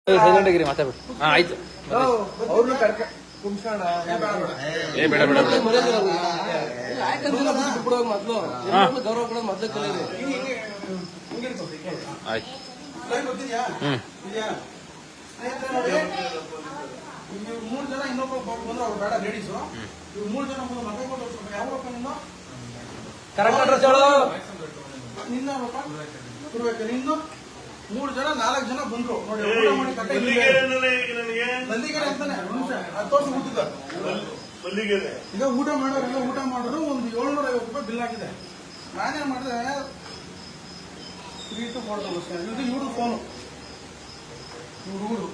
Silent ಮಾತಾಡ್ಬಿಟ್ಟು ಆಯ್ತು ಅವ್ರನ್ನ ಕರ್ಕ ಕುಂಸ್ಕೋಣ ಏ ಬೇಡ ಬೇಡ ಮೊದ್ಲು ಗೌರವ ಕೊಡೋದು ಮೊದ್ಲು ಕಲೀರಿ ಆಯ್ತು ಇವ್ರು 3 ಜನ ಇನ್ನೊಬ್ಬ ಬಂದ್ರೆ ಅವ್ರು ಬೇಡ ಲೇಡೀಸು ಇವ್ರು 3 ಜನ ಬಂದು ಮಗ ಕೊಟ್ಟು ಯಾವಪ್ಪ ನಿನ್ನು ಕರೆಕ್ಟ್ ಅಡ್ರೆಸ್ ಹೇಳು ನಿನ್ನ ಕೊಡ್ಬೇಕು ನಿನ್ನು 3 ಜನ 4 ಜನ ಬಂದ್ರು ನೋಡಿ ಊಟ ಮಾಡಿ ಕಟ್ಟೆ ಮಲ್ಲಿಗೆರೆ ಅಂತಾನೆ ಅದು ತೋರಿಸಿ ಬಿಟ್ಟಿದ್ದ ಈಗ ಊಟ ಮಾಡೋರೆಲ್ಲ ಊಟ ಮಾಡಿದ್ರು ಒಂದು 750 ರೂಪಾಯಿ ಬಿಲ್ ಆಗಿದೆ ನಾನೇನ್ ಮಾಡಿದೆ 3 to 4 ತೋರಿಸ್ತೇನೆ ಇದು ಇವ್ರು ಫೋನು ಇವ್ರು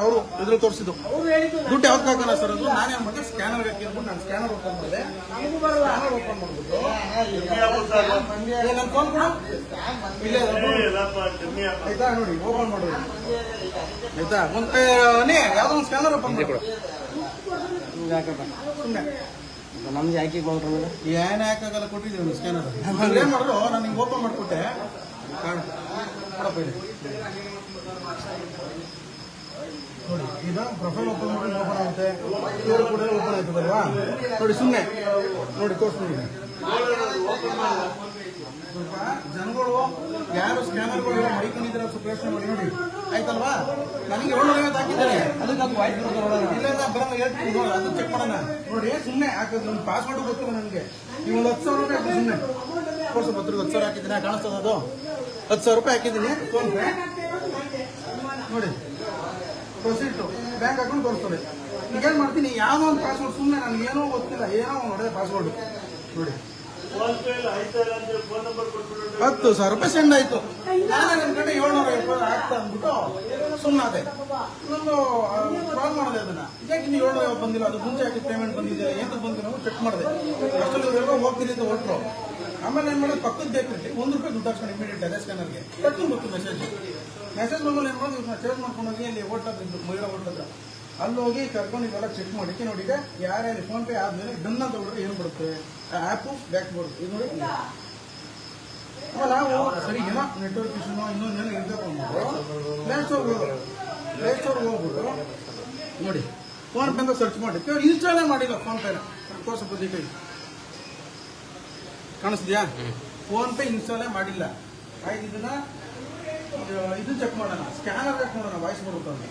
ಅವರು ಇದ್ರಲ್ಲಿ ತೋರಿಸಿದ್ದು ದುಡ್ಡು ಯಾವ್ದು ಹಾಕೋಣ ಸರ್ ಅದು ನಾನೇನ್ ಮಾಡಿದೆ ಸ್ಕ್ಯಾನರ್ ಹಾಕಿರ್ಬಿಟ್ಟು ನಾನು ಸ್ಕ್ಯಾನರ್ ಓಪನ್ ಮಾಡಿದೆ ಓಪನ್ ಮಾಡ್ಬಿಟ್ಟು ನನ್ನ ಫೋನ್ ಕೂಡ ಆಯ್ತಾ ನೋಡಿ ಓಪನ್ ಮಾಡೋದು ಆಯ್ತಾ ಯಾವ್ದೋ ಒಂದು ಸ್ಕ್ಯಾನರ್ ಓಪನ್ ಮಾಡಿ ಸುಮ್ಮನೆ ನಮ್ಗೆ ಯಾಕೆ ಮೇಲೆ ಏನ್ ಯಾಕಾಗಲ್ಲ ಕೊಟ್ಟಿದ್ದೀವಿ ಸ್ಕ್ಯಾನರ್ ಏನ್ ಮಾಡಿದ್ರು ನಾನು ಹಿಂಗೆ ಓಪನ್ ಮಾಡಿಕೊಟ್ಟೆ ನೋಡಿ ಈಗ ಪ್ರೊಫೈಲ್ ಓಪನ್ ಮಾಡಿ ಓಪನ್ ಆಗುತ್ತೆ ಇವರು ಕೂಡ ಓಪನ್ ಆಯ್ತದಲ್ವಾ ನೋಡಿ ಸುಮ್ಮನೆ ನೋಡಿ ತೋರಿಸ್ತೀನಿ ಸ್ವಲ್ಪ ಜನಗಳು ಯಾರು ಸ್ಕ್ಯಾನರ್ಗಳು ಮಡಿಕೊಂಡಿದ್ರೆ ಸ್ವಲ್ಪ ಯೋಚನೆ ಮಾಡಿ ನೋಡಿ ಆಯ್ತಲ್ವಾ ನನಗೆ 750 ಹಾಕಿದ್ದಾರೆ ಅದಕ್ಕೆ ವಾಯ್ಸ್ ಇಲ್ಲ ಬರಲ್ಲ ಹೇಳ್ತೀನಿ ನೋಡಿ ಅದು ಚೆಕ್ ಮಾಡೋಣ ನೋಡಿ ಸುಮ್ಮನೆ ಹಾಕಿದ್ರು ಒಂದು ಪಾಸ್ವರ್ಡ್ ಗೊತ್ತಿಲ್ಲ ನನಗೆ ನೀವು ಒಂದು 10,000 ರೂಪಾಯಿ ಹಾಕಿ ಸುಮ್ಮನೆ ಕೋರ್ಸ್ ಪತ್ರಿಕೆ 10,000 ಹಾಕಿದ್ದೀನಿ ಕಾಣಿಸ್ತದ ಅದು 10,000 ರೂಪಾಯಿ ಹಾಕಿದ್ದೀನಿ ಫೋನ್ ಪೇ ನೋಡಿ ಪ್ರೊಸೀಟ್ ಬ್ಯಾಂಕ್ ಅಕೌಂಟ್ ತೋರಿಸ್ತದೆ ಈಗೇನು ಮಾಡ್ತೀನಿ ಯಾವುದೋ ಒಂದು ಪಾಸ್ವರ್ಡ್ ಸುಮ್ಮನೆ ನನಗೆ ಏನೋ ಗೊತ್ತಿಲ್ಲ ಏನೋ ನೋಡಿದೆ ಪಾಸ್ವರ್ಡ್ ನೋಡಿ 10,000 ರೂಪಾಯಿ ಸೆಂಡ್ ಆಯ್ತು ನಾನು ನನ್ನ ಕಡೆ 750 ಆಗ್ತಾ ಅಂದ್ಬಿಟ್ಟು ಸುಮ್ಮನಾದೆ ಇನ್ನೊಂದು ಕಾಲ್ ಮಾಡಿದೆ ಅದನ್ನ ಯಾಕೆ ನೀವು 750 ಬಂದಿಲ್ಲ ಅದು ಮುಂಚೆ ಯಾಕೆ ಪೇಮೆಂಟ್ ಬಂದಿದೆ ಏನು ಬಂದಿಲ್ಲ ಚೆಕ್ ಮಾಡಿದೆ ಅಷ್ಟೊಂದು ಹೋಗ್ತೀನಿ ಅಂತ ಹೊರಟರು ಆಮೇಲೆ ಏನು ಮಾಡೋದು ಪಕ್ಕದ ಬೇಕ್ರಿ ₹1 ದುಡ್ಡು ಹಾಕ್ಸ್ಕೊಂಡು ಇಮಿಡಿಯೇಟ್ ಅದೇ ಸ್ಕ್ಯಾನರ್ಗೆ ಕಟ್ಟು ಗೊತ್ತು ಮೆಸೇಜ್ ಬಂದ್ಮೇಲೆ ಏನು ಮಾಡೋದು ಇವ್ರನ್ನ ಚೇಂಜ್ ಮಾಡ್ಕೊಂಡು ಹೋಗಿ ಅಲ್ಲಿ ಹೋಟ್ಲದ್ದು ಮಹಿಳಾ ಹೋಟ್ಲದ ಅಲ್ಲಿ ಹೋಗಿ ಕರ್ಕೊಂಡು ಇದೆಲ್ಲ ಚೆಕ್ ಮಾಡಿಕ್ಕೆ ನೋಡಿ ಯಾರ್ಯಾರು ಫೋನ್ ಪೇ ಆದ್ಮೇಲೆ ಡನ್ ಅಂತ ಹೊಡ್ರೆ ಏನು ಬರುತ್ತೆ ಆ್ಯಪು ಬ್ಯಾಕ್ ಬರುತ್ತೆ ಇದು ನೋಡಿ ನಾವು ಸರಿ ಏನೋ ನೆಟ್ವರ್ಕ್ ಇಶ್ಯೂನೋ ಇನ್ನೊಂದೇನೋ ಇರಬೇಕು ಅಂದ್ಬಿಟ್ಟು ಪ್ಲೇಸ್ಟೋರ್ಗೆ ಹೋಗ್ಬಿಟ್ಟು ನೋಡಿ ಫೋನ್ ಪೇ ಅಂತ ಸರ್ಚ್ ಮಾಡಿ ಇನ್ಸ್ಟಾಲೇ ಮಾಡಿಲ್ಲ ಫೋನ್ ಪೇನ ಸ್ವಲ್ಪ ಡೀಟೇಲ್ ಕಾಣಿಸ್ತೀಯಾ ಫೋನ್ ಪೇ ಇನ್ಸ್ಟಾಲೇ ಮಾಡಿಲ್ಲ ಆಯ್ತು ಇದನ್ನ ಇದು ಚೆಕ್ ಮಾಡೋಣ ಸ್ಕ್ಯಾನರ್ ಚೆಕ್ ಮಾಡೋಣ ವಾಯ್ಸ್ ಬರುತ್ತೆ ಅಂತ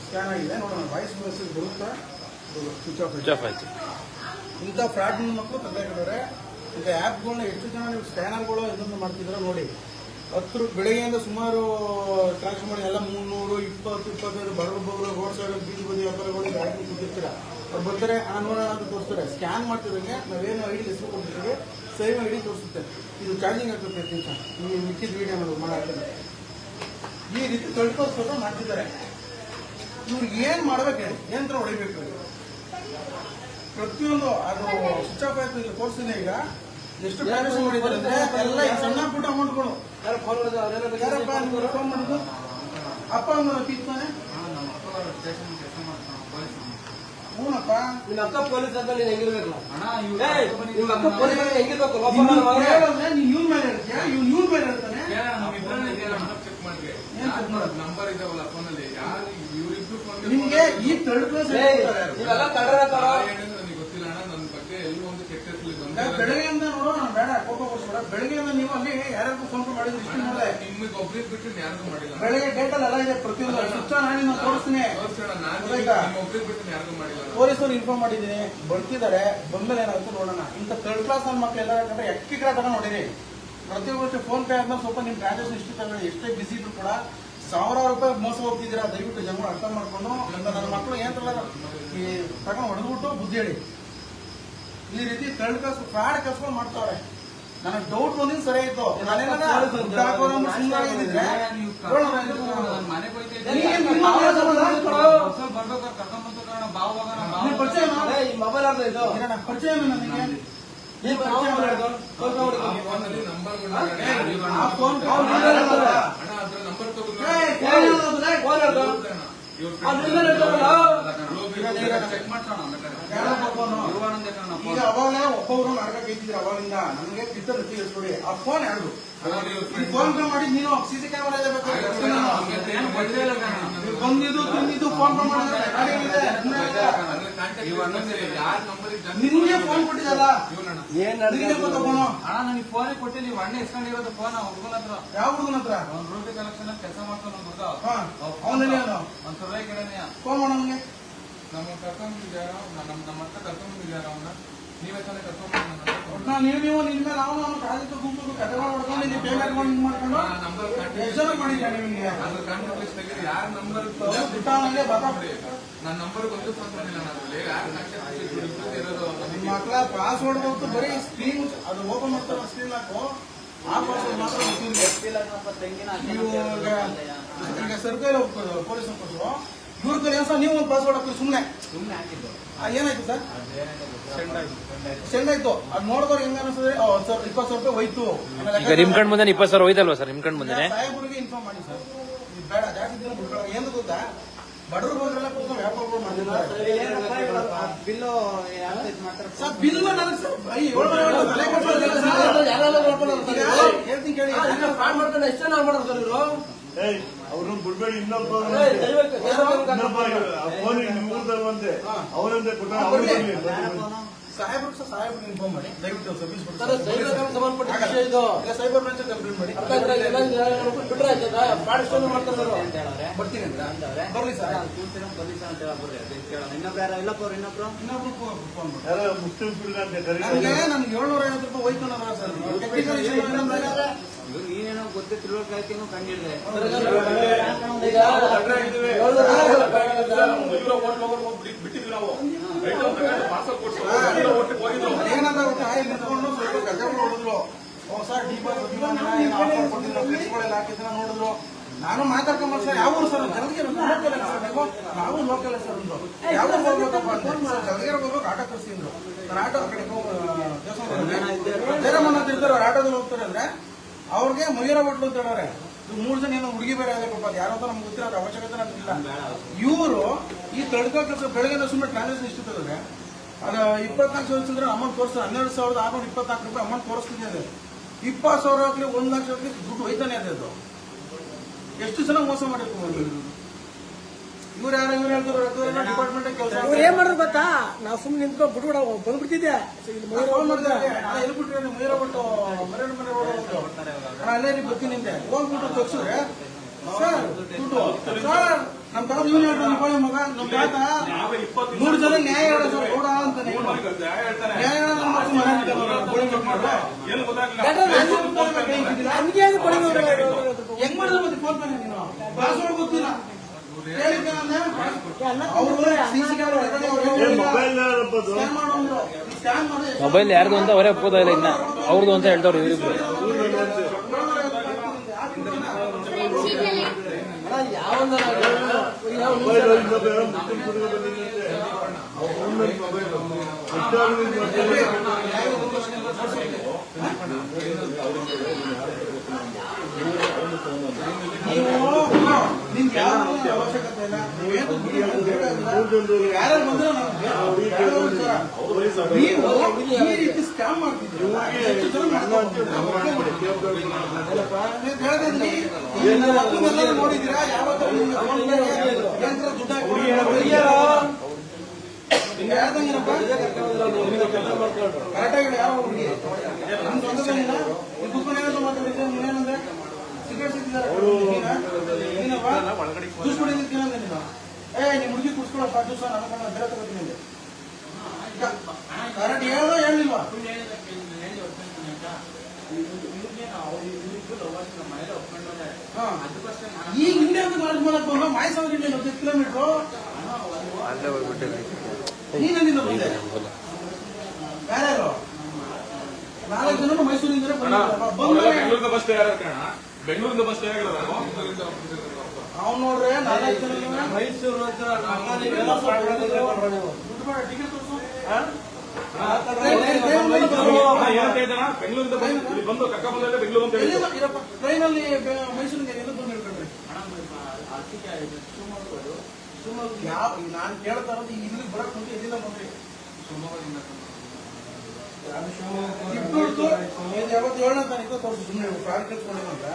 ಸ್ಕ್ಯಾನ್ ಆಗಿದೆ ನೋಡೋಣ ವಾಯ್ಸ್ ಮೆಸೇಜ್ ಬರುತ್ತಾ ಸ್ವಿಚ್ ಆಫ್ ಆಯ್ತು ಇಂಥ ಫ್ರಾಡ್ ಮಕ್ಕಳು ತಂದಾಕಿದ್ದಾರೆ ಇಂಥ ಆ್ಯಪ್ಗಳನ್ನ ಎಷ್ಟು ಜನ ನೀವು ಸ್ಕ್ಯಾನರ್ಗಳು ಇದನ್ನು ಮಾಡ್ತಿದ್ದೀರ ನೋಡಿ 10 ಬೆಳಗ್ಗೆಯಿಂದ ಸುಮಾರು ಟ್ರಾನ್ಸ್ಫರ್ ಮಾಡಿ ಎಲ್ಲ 300 20 25 ಬಡವರು ರೋಡ್ ಸೈಡ್ ಬೀದಿ ಬದಿ ವ್ಯಾಪಾರಗಳು ಗಾಡಿ ಕೂತಿರ್ತೀರ ಅವ್ರು ಬರ್ತಾರೆ ನೋಡೋಣ ಅಂತ ತೋರಿಸ್ತಾರೆ ಸ್ಕ್ಯಾನ್ ಮಾಡ್ತಿದ್ದಂಗೆ ನಾವೇನು ಐಡಿ ಹೆಸರು ಕೊಡ್ತಿದ್ದೀವಿ ಸೇಮ್ ಐಡಿ ತೋರಿಸುತ್ತೆ ಇದು ಚಾರ್ಜಿಂಗ್ ಆಗ್ತದೆ ನಿಮಿಷ ನೀವು ಮಿಕ್ಕಿದ ವೀಡಿಯೋ ಮಾಡಾಕ್ತಾರೆ ಈ ರೀತಿ ತಳ್ಕೋಸ್ಕರ ಮಾಡ್ತಿದ್ದಾರೆ ಇವ್ರಿಗೆ ಏನ್ ಮಾಡ್ಬೇಕು ಹೇಳಿ ಯಂತ್ರ ಹೊಡಿಬೇಕು ಪ್ರತಿಯೊಂದು ಅದು ಸ್ವಿಚ್ ಆಫ್ ಆಯ್ತು ಇಲ್ಲಿ ತೋರಿಸ್ತೀನಿ ಈಗ ಎಷ್ಟು ಟ್ರಾನ್ಸಾಕ್ಷನ್ ಮಾಡಿದ್ದಾರೆ ಅಂದ್ರೆ ಎಲ್ಲ ಸಣ್ಣ ಪುಟ್ಟ ಅಮೌಂಟ್ಗಳು ಯಾರಪ್ಪ ನಿಮ್ಗೆ ಫೋನ್ ಮಾಡಿದ್ದು ಅಪ್ಪ ಅಮ್ಮ ತೀರ್ತಾನೆ ಹೂನಪ್ಪ ನಿಮ್ಮ ಅಕ್ಕ ಪೊಲೀಸ್ ಅಂತ ನೀನು ಹೆಂಗಿರ್ಬೇಕು ನಿಮ್ಮ ಅಕ್ಕ ಪೊಲೀಸ್ ಹೆಂಗಿರ್ಬೇಕು ನೀನ್ ಇವ್ನ ಮೇಲೆ ಹೇಳ್ತೀಯಾ ಇವ್ನ ಮೇಲೆ ಹೇಳ್ತಾನೆ ನಿಮ್ಗೆ ಈ ಬೆಳಗ್ಗೆಯಿಂದ ನೋಡೋ ನಾನು ಬೇಡ ಕೋಪ ಕೊಡ್ಸ್ಬೇಡ ಬೆಳಗ್ಗೆಯಿಂದ ನೀವು ಅಲ್ಲಿ ಯಾರ್ಯಾರು ಫೋನ್ ಪೇ ಮಾಡಿದ್ರೆ ಇಷ್ಟು ನೋಡಿದೆ ನಿಮ್ಗೆ ಒಬ್ರಿಗೆ ಬಿಟ್ಟು ಯಾರಿಗೂ ಮಾಡಿಲ್ಲ ಬೆಳಗ್ಗೆ ಡೇಟಲ್ಲಿ ಎಲ್ಲ ಇದೆ ಪ್ರತಿಯೊಂದು ಸ್ವಿಚ್ ನಾಡಿ ನಾನು ತೋರಿಸ್ತೀನಿ ಒಬ್ರಿಗೆ ಬಿಟ್ಟು ಯಾರಿಗೂ ಮಾಡಿಲ್ಲ ಪೊಲೀಸರು ಇನ್ಫಾರ್ಮ್ ಮಾಡಿದ್ದೀನಿ ಬರ್ತಿದ್ದಾರೆ ಬಂದ್ಮೇಲೆ ಏನಾಗುತ್ತೆ ನೋಡೋಣ ಇಂಥ 3rd ಕ್ಲಾಸ್ ನನ್ನ ಮಕ್ಳು ಎಲ್ಲ ಯಾಕಂದ್ರೆ ಎಕ್ಕಿಗ್ರ ತಗೊಂಡು ನೋಡಿರಿ ಪ್ರತಿಯೊಬ್ಬರು ಫೋನ್ ಪೇ ಆದ್ಮೇಲೆ ಸ್ವಲ್ಪ ನಿಮ್ಮ ಟ್ರಾನ್ಸಾಕ್ಷನ್ ಇಷ್ಟು ತಗೊಳ್ಳಿ ಎಷ್ಟೇ ಬಿಸಿ ಇದ್ರು ಕೂಡ ₹1,000 ರೂಪಾಯಿ ಮೋಸ ಹೋಗ್ತಿದ್ದೀರಾ ದಯವಿಟ್ಟು ಜನಗಳು ಅರ್ಥ ಮಾಡ್ಕೊಂಡು ನನ್ನ ಮಕ್ಕಳು ಏನ್ ಈ ತಗೊಂಡು ಹೊಡೆದ್ಬಿಟ್ಟು ಬುದ್ಧಿ ಹೇಳಿ ಈ ರೀತಿ 3rd ಕ್ಲಾಸ್ ಫ್ರಾಡ್ ಕೆಲಸಗಳು ಮಾಡ್ತಾವ್ರೆ ನನಗೆ ಡೌಟ್ ಬಂದಿದ್ದು ಸರಿ ಆಯ್ತು. ನಾನೇನಾರ ದುಡ್ಡು ಹಾಕೋರು ಅಂದ್ರೆ ಸುಮ್ಮನೆ ಆಗಿದ್ರೆ ಮನೆಗೆ ಪರಿಚಯ ಈ ಮೊಬೈಲ್ ಅರ್ಧ ಇದು ಪರಿಚಯ ನನಗೆ ಆ ಫೋನ್ ಚೆಕ್ ಮಾಡ್ಸೋಣ ಈಗ ಅವಾಗಲೇ ಒಬ್ಬೊಬ್ರು ನಾಟಕ ಕೇಳ್ತಿದ್ರು ಅವಾಗಿಂದ. ನನಗೆ ಕಿತ್ತಲ್ಲಿ ತಿಳಿಸ್ಕೊಡಿ ಆ ಫೋನ್ ಯಾರು ಫೋನ್ ಪೇ ಮಾಡಿ ನೀನು ಸಿಸಿ ಕ್ಯಾಮರಾ ಇದೆ ಬಂದಿದ್ದು ತಿಂದಿದ್ದು ಫೋನ್ ಪೇ ಮಾಡಿದ್ರೆ ನಿನ್ಗೆ ಫೋನ್ ಕೊಟ್ಟಿದ್ದಲ್ಲ ನಿನಗೆ ಗೊತ್ತಪ್ಪನು ಅಣ್ಣ ನನಗೆ ಫೋನೇ ಕೊಟ್ಟಿಲ್ಲ. ನೀವು ಅಣ್ಣ ಇಸ್ಕೊಂಡಿರೋದು ಫೋನ್ ಹುಡುಗನ ಹತ್ರ. ಯಾವ ಹುಡುಗನ ಹತ್ರ? ಅವ್ನು ರೂಪಿ ಕಲೆಕ್ಷನ್ ಕೆಲಸ ಮಾಡ್ತಾನೆ ಗೊತ್ತಾ? ಅವನಲ್ಲಿ ಅವನು ಒಂದು ಸುರೈ ಕಡೆನೆಯ ಫೋನ್ ಮಾಡ ನಮ್ಗೆ. ನಮ್ಗೆ ಕರ್ಕೊಂಡ್ಬಿಟ್ಟಿದ್ಯಾರ ನಮ್ಮ ಹತ್ರ ಕರ್ಕೊಂಡ್ಬಿಟ್ಟಿದ್ಯಾರ ಅವನ್ನ. ನೀವೇ ತಾನೇ ಕರ್ಕೊಂಡ್ಬಂದ ನೀವು ನಿನ್ ಮೇಲೆ ನಾವು ನಮ್ಮ ಕಾಲೇಜ್ ಗುಂಪು ಕಟ್ಟಡ ಮಾಡ್ಕೊಂಡು ಇಲ್ಲಿ ಪೇಮೆಂಟ್ ಮಾಡ್ಕೊಂಡು ನಂಬರ್ ಎಕ್ಸಾಮ್ ಮಾಡಿದ್ಯಾ ನಿಮಗೆ? ಅದ್ರ ಕಾಂಟ್ಯಾಕ್ಟ್ ಲಿಸ್ಟ್ ತೆಗೆದು ಯಾರ ನಂಬರ್ ಬಿಟ್ಟಾನಂಗೆ ಬತಾಬಿಡಿ. ನನ್ನ ನಂಬರ್ ಒಂದು ಫೋನ್ ಮಾಡಿಲ್ಲ ನಾನು. ಯಾರು ಕಾಂಟ್ಯಾಕ್ಟ್ ಲಿಸ್ಟ್ ಇರೋದು ನಿಮ್ಮ ಮಕ್ಕಳ ಪಾಸ್ವರ್ಡ್ ಬಂತು ಬರೀ ಸ್ಕ್ರೀನ್ ಅದು ಓಪನ್ ಮಾಡ್ತಾರೆ ಸ್ಕ್ರೀನ್ ಹಾಕು ಆ ಪಾಸ್ವರ್ಡ್ ಮಾತ್ರ ನೀವು ಈಗ ಸರ್ಕಾರ ಪೊಲೀಸ್ ಕೊಟ್ಟರು ಇವ್ರ ಕಡೆ ಸರ್ ನೀವು ಒಂದು ಪಾಸ್ವರ್ಡ್ ಹಾಕಿ ಸುಮ್ಮನೆ ಹಾಕಿದ್ದು. ಏನಾಯ್ತು ಸರ್? ಸೆಂಡ್ ಆಯ್ತು. ಅದು ನೋಡಿದವ್ರು ಹೆಂಗ ಅನಿಸ್ತದೆ? 20,000 ರೂಪಾಯಿ ಹೋಯ್ತು. ಈಗ ನಿಮ್ ಕಣ್ ಮುಂದೆ 20,000 ಹೋಯ್ತಲ್ವಾ ಸರ್? ನಿಮ್ ಕಣ್ ಮುಂದೆ ಸಾಹೇಬರಿಗೆ ಇನ್ಫಾರ್ಮ್ ಮಾಡಿ ಸರ್. ಇದು ಬೇಡ ಜಾಸ್ತಿ ದಿನ ಬಿಡ್ಕೊಳ್ಳ. ಏನು ಗೊತ್ತಾ, ಬಡವರು ಬಂದ್ರೆಲ್ಲ ಕೂತ್ಕೊಂಡು ವ್ಯಾಪಾರಗಳು ಮಾಡ್ತಿದ್ದಾರೆ. ಬಿಲ್ಲು ಸರ್ ಬಿಲ್ ನನಗೆ ಸರ್ ಹೇಳ್ತೀನಿ ಕೇಳಿ. ಫ್ರಾಡ್ ಮಾಡ್ತಾನೆ ಎಷ್ಟೇ ನಾವು ಮಾಡೋದು ಸರ್ ಇವರು. ಅವ್ರನ್ನ ಬಿಡ್ಬೇಡಿ. ಇನ್ನೊಬ್ಬ ನಿಮ್ಮೂರ್ದಲ್ವಂತೆ ಅವರಂತೆ ಕೊಟ್ಟ ಸಾಹೇಬ್ರಿಗೆ ಇನ್ಫಾರ್ಮ್ ಮಾಡಿ ದಯವಿಟ್ಟು ಸರ್ವಿಸ್ ಸಂಬಂಧಪಟ್ಟ ವಿಷಯ ಇದು. ಸೈಬರ್ ಬ್ರಾಂಚ್ ಕಂಪ್ಲೇಂಟ್ ಮಾಡಿ. ಬಿಟ್ರೆ ಆಯ್ತದ ಫ್ರಾಡ್ ಎಷ್ಟೊಂದು ಮಾಡ್ತಾರೆ ಬರ್ತೀನಿ ಬರ್ಲಿ ಸರ್. ಇನ್ನೊಬ್ರು ಇನ್ನೊಬ್ರು ಫೋನ್ ಮಾಡಿ. ಯಾರೋ ಮುಸ್ಲಿಂ ಹುಡುಗ ಅಂತ ಕರೀತಾರೆ. ನನ್ಗೆ 750 ರೂಪಾಯಿ ಹೋಯ್ತು ಸರ್. ನೀನೇನೋ ಗೊತ್ತೇ ತಿಳುವಳಿಕೆ ಕಂಡಿಡ್ದೆ ಏನಂತ ನಿಂತ್ಕೊಂಡು ಸ್ವಲ್ಪ ಗಜಗಳು ಹೊಡೆದ್ರು. ಸರ್ ಡಿಪಾರ್ಟ್ಮೆಂಟ್ ಹಾಕಿದ್ರೆ ನೋಡಿದ್ರು. ನಾನು ಮಾತಾಡ್ಕೊಂಡ್ ಸರ್ ಯಾವ ಸರ್ ಜಲ್ದಿಗೆ ಲೋಕಲ್ ಸರ್ ನೀವು ನಾವು ಲೋಕಲ್ ಸರ್ ಒಂದು ಯಾವ ಹೋಗ್ಬೇಕಪ್ಪ ಅಂತ ಜಲ್ದಿಗೆ ಹೋಗ್ಬೇಕು. ಆಟೋ ಕಳಿಸಿದ್ರು ನಾನು ಆಟೋ ಕಡೆ ಜಯರಾಮಣ್ಣ ಅಂತ ಇರ್ತಾರೆ ಅವ್ರು ಆಟೋದಲ್ಲಿ ಹೋಗ್ತಾರೆ ಅಂದ್ರೆ ಅವ್ರಿಗೆ ಮಯೂರ ಹೋಟ್ಲು ಅಂತ ಹೇಳೋರೆ. 3 ಜನ ಏನೋ ಹುಡುಗಿ ಬೇರೆ ಆಗಬೇಕಪ್ಪ ಅದು ಯಾರೋ ನಮ್ಗೆ ಗೊತ್ತಿರೋ ಅವಶ್ಯಕತೆ ನಮ್ಗಿಲ್ಲ. ಇವರು ಈ ತಡ್ಕೋ ಕೆಲಸ ಬೆಳಗ್ಗೆ ಸುಮ್ಮನೆ ಟ್ರಾನ್ಸಾಕ್ಷನ್ ಇಷ್ಟು ತಗೋದ್ರೆ ಅದು 24 ವರ್ಷ ಅಂದ್ರೆ ಅಮೌಂಟ್ ತೋರಿಸ್ತಾರೆ. 12,624 ರೂಪಾಯಿ ಅಮೌಂಟ್ ತೋರಿಸ್ತಿದೆ. ಅದು 20,000 ಹಾಕಲಿ 1 ಲಕ್ಷ ಹಾಕಲಿ ದುಡ್ಡು ಹೋಯ್ತಾನೆ ಅದೇ. ಅದು ಎಷ್ಟು ಜನ ಮೋಸ ಮಾಡಿರ್ಬೋದು. ಇವ್ರು ಯಾರು ಇವ್ರು ಹೇಳ್ತಾರೆ ಡಿಪಾರ್ಟ್ಮೆಂಟ್ ಕೆಲಸ ಏನ್ ಮಾಡಿದ್ರು ಗೊತ್ತಾ? ನಾವು ಸುಮ್ಮನೆ ನಿಂತ್ಕೊಂಡು ಬಿಟ್ಬಿಡ ಬಂದ್ಬಿಡ್ತಿದ್ದೆ. ಎಲ್ಬಿಟ್ರೆ ಮೈರ ಬಿಟ್ಟು ಮರಣ ಮನೆ ಅಲ್ಲೇ ಬರ್ತೀನಿ ನಿಂದೆ ಹೋಗ್ಬಿಟ್ಟು ತಗ್ಸಿದ್ರೆ ಸರ್ ದುಡ್ಡು ಸರ್ ನಮ್ ತಾತ ಇವ್ನು ಹೇಳ್ತಾರೆ ಮಗ ನಮ್ ತಾತ 100 ಜನ ನ್ಯಾಯ ಹೇಳ ಸರ್ ಗೌಡ ಅಂತಾನೆ ನ್ಯಾಯ ಹೆಂಗ್ ಮಾಡಿದ್ರೆ ಮತ್ತೆ ಫೋನ್ ಪೇ ನೀನು ಪಾಸ್ವರ್ಡ್ ಗೊತ್ತಿಲ್ಲ ಮೊಬೈಲ್ ಯಾರ್ದು ಅಂತ ಅವರೇ ಒಪ್ಪೋದ ಇಲ್ಲ. ಇನ್ನ ಅವ್ರದ್ದು ಅಂತ ಹೇಳ್ತಾವ್ರು ಇವರಿಬ್ರು. ನಿಮ್ಗೆ ಯಾವ ಅವಶ್ಯಕತೆ ಇಲ್ಲ. ಯಾರು ಬಂದ್ರೆ ನೀವು ಈ ರೀತಿ ಸ್ಕ್ಯಾಮ್ ಮಾಡ್ತಿದ್ದೀರಿ. ನೋಡಿದ್ದೀರಾ ಯಾವತ್ತೂ ಕರೆಕ್ಟಾಗಿ ಯಾವ ಹುಡುಗಿ ಕುತ್ಕೊಂಡು ಮಾತಾಡಿದ್ರೆ ನೀನೇನಂದ್ರೆ ಸಿಗರೇಟ್ ಸಿಕ್ಕಿದ್ದಾರೆ ಜ್ಯೂಸ್ ಕುಡಿಯೋದಕ್ಕೆ ಏನಂದ್ರೆ ನೀನು ನಿಮ್ ಹುಡುಗಿ ಕುಡ್ಸ್ಕೊಳ್ಳೋ ಜ್ಯೂಸ್ ನಾನು ಬೇರೆ ತಗೋತೀನಿ. ಕರೆಕ್ಟ್ ಹೇಳೋ ಹೇಳಿಲ್ವಾ? ಈಗ ಹಿಂದೆ ಮಾಡಕ್ ಬಂದ ಮಾಯಸಾವ್ರ ಹಿಂದೆ 10 ಕಿಲೋಮೀಟರ್ ನೀನಿಂದ ಬಂದೆ ಬೇರೆ 4 ಜನ ಮೈಸೂರಿಂದ ಬೆಂಗಳೂರಿಂದ ಬಸ್ ತಯಾರ ಬೆಂಗಳೂರಿಂದ ಬಸ್ ತಯಾರ ಅವ್ನು ನೋಡ್ರೆ 4 ಜನ ಮೈಸೂರು ಅಂತ ಟಿಕೆಟ್ ತೋರಿಸು ಬೆಂಗಳೂರಿಂದ ಬಂದು ಕಕ್ಕ ಬಂದ್ರೆ ಬೆಂಗಳೂರು ಅಂತ ಹೇಳಿ ಟ್ರೈನಲ್ಲಿ ಮೈಸೂರಿಗೆ ಎಲ್ಲ ಬಂದು ಹೇಳ್ಕೊಂಡ್ರಿ ಯಾವ ನಾನು ಕೇಳ್ತಾ ಇರೋದು ಇಲ್ಲಿ ಬರಕ್ ಮುಂಚೆ ಎಲ್ಲಿಂದ ಬಂದ್ರಿ ಯಾವತ್ತು 7ನೇ ತಾರೀಕು ತೋರಿಸಿ ಸುಮ್ಮನೆ ಕಾರ್ ಕಳ್ಸ್ಕೊಂಡಿಲ್ಲ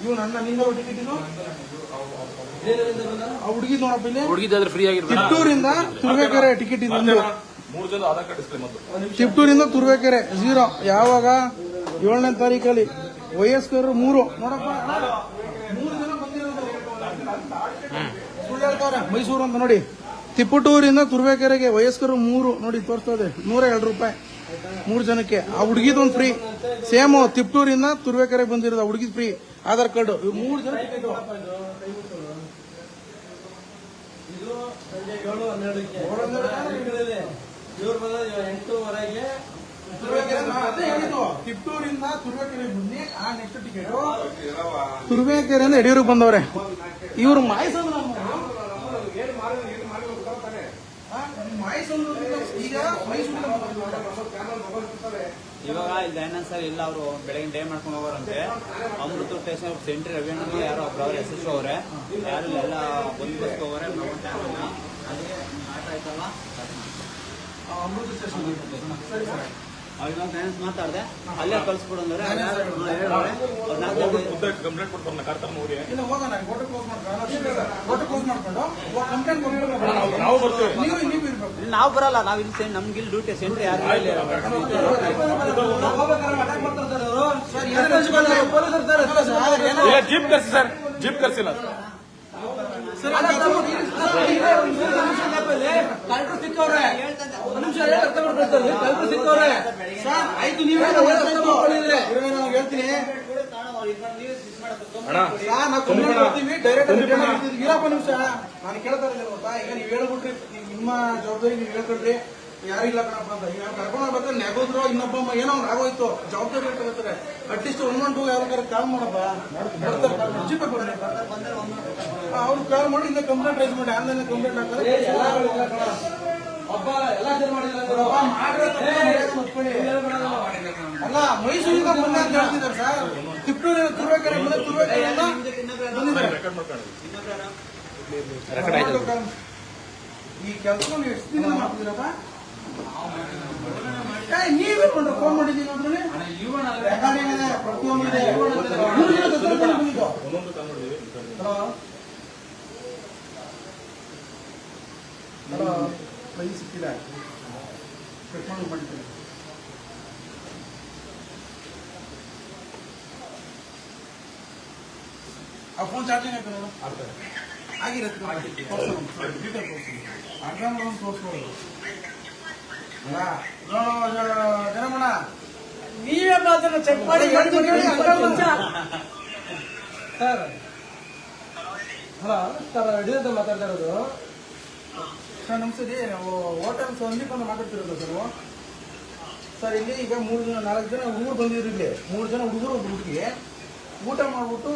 ಇವ್ ನನ್ನ ನಿಂದ ಟಿಕೆಟ್ ಆ ಹುಡುಗಿ ನೋಡಪ್ಪ ಇಲ್ಲಿ ಹುಡುಗಿದಾದ್ರೆ ಫ್ರೀ ಆಗಿರ್ಬೇಕು. ತಿಪ್ಟೂರಿಂದ ತುರುವೇಕೆರೆ ಟಿಕೆಟ್ ಇದೆ ಒಂದು 3 ಜನ ಆಧಾರ್ ಕಾರ್ಡ್ ಡಿಸ್ಪ್ಲೇ ಮತ್ತು ತಿಪ್ಟೂರಿಂದ ತುರುವೇಕೆರೆ 0 ಯಾವಾಗ 7ನೇ ತಾರೀಕಲ್ಲಿ ವಯಸ್ಕರು 3 ನೋಡಪ್ಪ 3 ಜನ ಬಂದಿರೋದು ಸುಳ್ಳು ಹೇಳ್ತಾವ್ರೆ ಮೈಸೂರು ಅಂತ ನೋಡಿ ತಿಪ್ಪಟೂರಿಂದ ತುರುವೇಕೆರೆಗೆ ವಯಸ್ಕರು 3 ನೋಡಿ ತೋರಿಸ್ತದೆ 102 ರೂಪಾಯಿ 3 ಜನಕ್ಕೆ ಆ ಹುಡುಗಿದೊಂದು ಫ್ರೀ ಸೇಮ್ ತಿಪ್ಟೂರಿಂದ ತುರುವೇಕೆರೆಗೆ ಬಂದಿರೋದು ಆ ಹುಡುಗಿ ಫ್ರೀ ಆಧಾರ್ ಕಾರ್ಡ್ 3 ಜನ ಟಿಕೆಟ್ ಇದು ಸಂಜೆ 7:12ಕ್ಕೆ ಇವ್ರು ಬಂದ 8:00ವರೆಗೆ ಅದೇ ಹೇಳಿದ್ದು ತಿಪ್ಟೂರಿಂದ ತುರುವೇಕೆರೆಗೆ ಬಂದು ಆ ನೆಕ್ಸ್ಟ್ ಟಿಕೆಟ್ ತುರುವೇಕೆರೆಯಿಂದ ಯಡಿಯೂರಿಗೆ ಬಂದವ್ರೆ ಇವ್ರು ಮಾಯಸಂದ್ರ ಈಗ ಇವಾಗ ಇಲ್ಲಿ ದಯಾನಂದ್ ಸರ್ ಇಲ್ಲ ಅವರು ಬೆಳಗ್ಗೆ ಡೇ ಮಾಡ್ಕೊಂಡು ಹೋಗೋರಂತೆ ಅಮೃತ ಸ್ಟೇಷನ್ ಸೆಂಟ್ರಿ ರವೀಣ ಯಾರೋ ಒಬ್ರು ಅವ್ರೆ ಎಸ್ ಅವರೇ ಯಾರು ಎಲ್ಲ ಬಂದು ಹೋಗೋರೆ ಅದಕ್ಕೆ ಆಟ ಆಯ್ತಲ್ಲ ಅಮೃತ ಸ್ಟೇಷನ್ ಅವಾಗ ದಯಾನಂದ್ ಮಾತಾಡಿದೆ ಅಲ್ಲೇ ಕಳ್ಸ್ಬಿಡಂದ್ರೆ ಕಂಪ್ಲೇಂಟ್ ಕೊಡ್ತಾರೆ ಕಾರ್ತಾರ ನೋಡಿ ಇಲ್ಲ ಹೋಗೋಣ ಫೋಟೋ ಕ್ಲೋಸ್ ಮಾಡ್ಕೊಂಡು ಕಂಪ್ಲೇಂಟ್ ನಾವು ಬರ್ತೇವೆ ನೀವು ಇರ್ಬೇಕು ನಾವು ಬರಲ್ಲ ನಾವ್ ಇಲ್ಲಿ ನಮ್ಗೆ ಇಲ್ಲಿ ಡ್ಯೂಟಿ ಸೆಂಟ್ರಿ ಯಾರು ಜೀಪ್ ಕರ್ಸಿ ಸರ್ ಜೀಪ್ ಕರ್ಸಿಲ್ಲ ಕಲ್ಟ್ರು ಸಿಕ್ಕವ್ರೆ ಒಂದು ನಿಮಿಷ ಅರ್ಥ ಮಾಡ್ಕೊಳ್ತಾರೆ ಕಲ್ಟ್ರು ಸಿಕ್ಕವ್ರೆ ಆಯ್ತು ನೀವೇ ಹೇಳ್ತೀನಿ ಇರಪ್ಪ ನಿಮಿಷ ನಾನು ಕೇಳ್ತಾ ಇದ್ದೀನಿ ಗೊತ್ತಾ ಈಗ ನೀವು ಹೇಳ್ಬಿಟ್ರಿ ನಿಮ್ಮ ಜವಾಬ್ದಾರಿ ನೀವು ಹೇಳ್ಕೊಳ್ರಿ ಯಾರಿಲ್ಲ ಕಣಪ್ಪ ಅಂತ ಈಗ ಕರ್ಕೊಂಡು ಬರ್ತಾರೆ ನೆಗೋದ್ರು ಇನ್ನೊಬ್ಬ ಏನೋ ಒಂದು ಆಗೋಯ್ತು ಜವಾಬ್ದಾರಿ ಹೇಳ್ತಾರೆ ಅಟ್ಲೀಸ್ಟ್ 112 ಯಾರು ಕಾಲ್ ಮಾಡಪ್ಪ ಜಿಪ್ ಬರ್ತಾರೆ ಅವ್ರು ಕಾಲ್ ಮಾಡಿ ಇಲ್ಲ ಕಂಪ್ಲೇಂಟ್ ರೈಸ್ ಮಾಡಿ ಆನ್ಲೈನ್ ಕಂಪ್ಲೇಂಟ್ ಹಾಕ್ತಾರೆ ಒಬ್ಬ ಎಲ್ಲ ಜನ ಅಲ್ಲ ಮೈಸೂರಿಂದ ಬಂದ ಅಂತ ಹೇಳ್ತಿದ್ದಾರೆ ಸರ್ ತಿಪ್ಟೂರಿನ ತುರುವೇಕೆರೆ ತುರುವೇಕೆರೆಯಿಂದ ಈ ಕೆಲಸ ನೀವು ಎಷ್ಟು ದಿನ ಮಾಡ್ತಿದ್ದೀರಪ್ಪ ನೀವೇ ಮಾಡ್ರಿ ಫೋನ್ ಮಾಡಿದ್ದೀವಿ ಅದ್ರಲ್ಲಿ ರೆಕಾರ್ಡಿಂಗ್ ಇದೆ ಪ್ರತಿಯೊಂದು ಇದೆ ಹಲೋ ಕೈ ಸಿಕ್ಕಿಲ್ಲ ಚೆಕ್ ಮಾಡಿ ಮಾಡ್ತೀನಿ ಆ ಫೋನ್ ಚಾರ್ಜಿಂಗ್ ಹಾಕಿ ನೋಡು ಆಗಿರತ್ತೆ ಅರ್ಧ ತೋರಿಸ್ಬೋದು ಜನಮಣ ನೀವೇ ಮಾತ್ರ ಚೆಕ್ ಮಾಡಿ ಸರ್ ಹಲೋ ಸರ್ ಅಡಿಯಿಂದ ಮಾತಾಡ್ತಾ ಇರೋದು ಸರ್ ನಮಸ್ತೆ ನಾವು ಹೋಟೆಲ್ ಸಂದೀಪ್ ಅಂತ ಮಾತಾಡ್ತಿರೋದು ಸರ್ ಇಲ್ಲಿ ಈಗ 4 ಜನ ಹುಡುಗರು ಬಂದಿದ್ರು ಇಲ್ಲಿ 3 ಜನ ಹುಡುಗರು ಒಂದು ಹುಡುಗಿ ಊಟ ಮಾಡ್ಬಿಟ್ಟು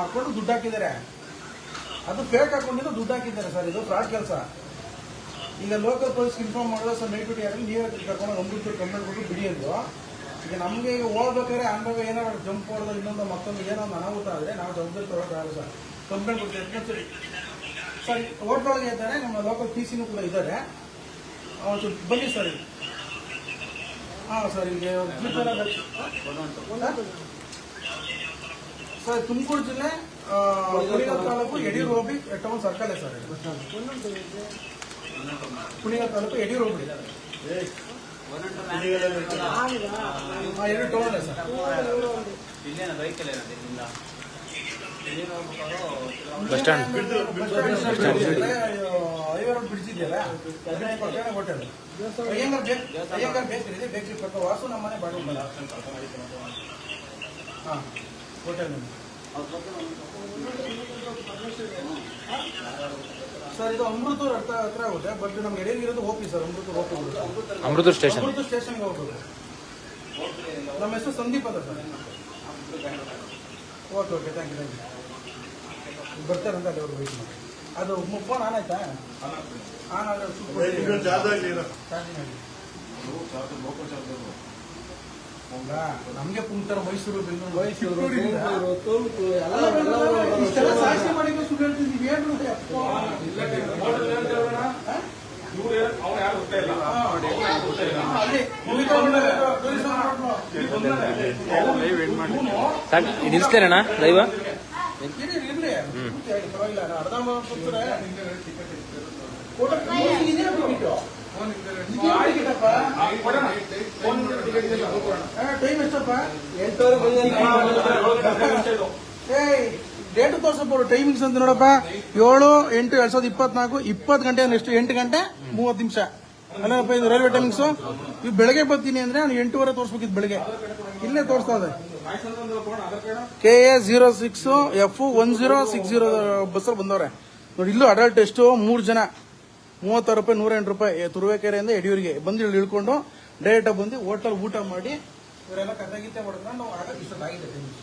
ಅಕೌಂಟ್ ದುಡ್ಡು ಹಾಕಿದ್ದಾರೆ ಅದು ಫೇಕ್ ಅಕೌಂಟಿಂದ ದುಡ್ಡು ಹಾಕಿದ್ದಾರೆ ಸರ್ ಇದು ಫ್ರಾಡ್ ಕೆಲಸ ಈಗ ಲೋಕಲ್ ಪೊಲೀಸ್ ಇನ್ಫಾರ್ಮ್ ಮಾಡಿದ್ರೆ ಸರ್ ನೈಟ್ ಡ್ಯೂಟಿ ಯಾರು ನೀವೇ ಕರ್ಕೊಂಡು ಒಂಬತ್ತು ಕಂಪ್ಲೇಂಟ್ ಕೊಟ್ಟು ಬಿಡಿ ಅಂದ್ರು ಈಗ ನಮಗೆ ಈಗ ಹೋಗ್ಬೇಕಾದ್ರೆ ಅಂದಾಗ ಏನಾದ್ರು ಜಂಪ್ ಹೊಡೆದು ಇನ್ನೊಂದು ಮತ್ತೊಂದು ಏನೋ ಒಂದು ಅನಾಹುತ ಆದರೆ ನಾವು ಜವಾಬ್ದಾರಿ ತಗೊಳ್ಳೋಕ್ಕಾಗಲ್ಲ ಸರ್ ಕಂಪ್ಲೇಂಟ್ ಕೊಡ್ತೀವಿ ಸರ್ ಹೋಟ್ಲೊಳಗೆ ಇದ್ದಾರೆ ನಮ್ಮ ಲೋಕಲ್ ಪಿ ಸಿನೂ ಕೂಡ ಇದ್ದಾರೆ ಒಂಚೂರು ಬನ್ನಿ ಸರ್ ಇಲ್ಲಿ ಹಾಂ ಸರ್ ಇಲ್ಲಿ ಸರ್ ತುಮಕೂರು ಜಿಲ್ಲೆ Kunigal taluk Yediyur hobli town circle sir Kunigal taluk Yediyur hobli 2 town ಇದೆ ಸರ್ ಇಲ್ಲೇನ ವೆಹಿಕಲ್ ಏನಂತೆ ಇಲ್ಲಿಂದ ಬಸ್ ಸ್ಟ್ಯಾಂಡ್ ಐವರ್ ಬ್ರಿಡ್ಜ್ ಇದೆಯಲ್ಲ ಹೋಟೆಲ್ ಅಯ್ಯಂಗಾರ್ ಬೇಕರಿ ಇದೆ ಬೇಕರಿ ಪಕ್ಕ ವಾಸು ನಮ್ಮನೆ ಬಾಡಿಗೆ ಹಾಂ ಹೋಟೆಲ್ ಸರ್ ಇದು ಅಮೃತೂರ್ ಹತ್ರ ಆಗುತ್ತೆ ಬಟ್ ನಮ್ಗೆ ಎಡೆಯಲ್ಲಿ ಇರೋದು ಓಪಿ ಸರ್ ಅಮೃತೂರ್ ಓಪಿ ಅಮೃತ ಸ್ಟೇಷನ್ ಸ್ಟೇಷನ್ಗೆ ಹೋಗ್ಬೋದು ನಮ್ಮ ಹೆಸರು ಸಂದೀಪ್ ಅಂತ ಸರ್. ಓಕೆ ಥ್ಯಾಂಕ್ ಯು ಬರ್ತಾರಂತ ಅಲ್ಲಿ ಅವ್ರು ವೆಯ್ಟ್ ಮಾಡಿ. ಅದು ಫೋನ್ ಆನ್ ಆಯ್ತಾ? ಆನ್ ಆದರೆ ಹೌದಾ? ನಮಗೆ ಪುಂಕ್ತಾರ ಮೈಸೂರು ಬೆಂಗಳೂರು ಇಷ್ಟೆಲ್ಲ ಸಾಕ್ಷಿ ಮಾಡಿದ್ರೆ ಸುಳ್ಳು ಹೇಳ್ತಿದ್ದೀವಿ ಏನು ಸಾಕು ಇದು ಇರಿಸ್ತೇನಣ್ಣ ಲೈವ್ ಇರ್ಲಿ ಪರವಾಗಿಲ್ಲ ಅರ್ಧ ಟೈಮ್ ಎಷ್ಟಪ್ಪ? 8 ಡೇಟ್ ತೋರ್ಸಪ್ಪ ಟೈಮಿಂಗ್ಸ್ ಅಂತ ನೋಡಪ್ಪ. 7/8/2024 20 ಗಂಟೆ ನೆಕ್ಸ್ಟ್ 8 ಗಂಟೆ 30 ನಿಮಿಷ ಅಲ್ಲಪ್ಪ ಇದು ರೈಲ್ವೆ ಟೈಮಿಂಗ್ಸು. ಇವು ಬೆಳಗ್ಗೆ ಬರ್ತೀನಿ ಅಂದ್ರೆ ನಾನು 8:15 ತೋರಿಸ್ಬೇಕಿತ್ತು ಬೆಳಗ್ಗೆ. ಇಲ್ಲೇ ತೋರಿಸ್ತಾ ಇದೆ KA 06 F1060 ಬಸ್ಸಲ್ಲಿ ಬಂದವ್ರೆ ನೋಡಿ. ಇಲ್ಲೂ ಅಡಲ್ಟ್ ಎಷ್ಟು 3 ಜನ 36 ರೂಪಾಯಿ 108 ರೂಪಾಯಿ ತುರುವೇಕೆರೆಯಿಂದ ಯಡಿಯೂರಿಗೆ ಬಂದು ಇಲ್ಲಿ ಇಳ್ಕೊಂಡು ಡೈರೆಕ್ಟಾಗಿ ಬಂದು ಹೋಟೆಲ್ ಊಟ ಮಾಡಿ ಇವರೆಲ್ಲ ಕಥಗೀತೆ ಮಾಡಿದ್ರೆ ನಾವು ಆಗಕ್ಕೆ ಇಷ್ಟೊಂದಾಗಿದೆ ಟೈಮಿಂಗ್ಸ್.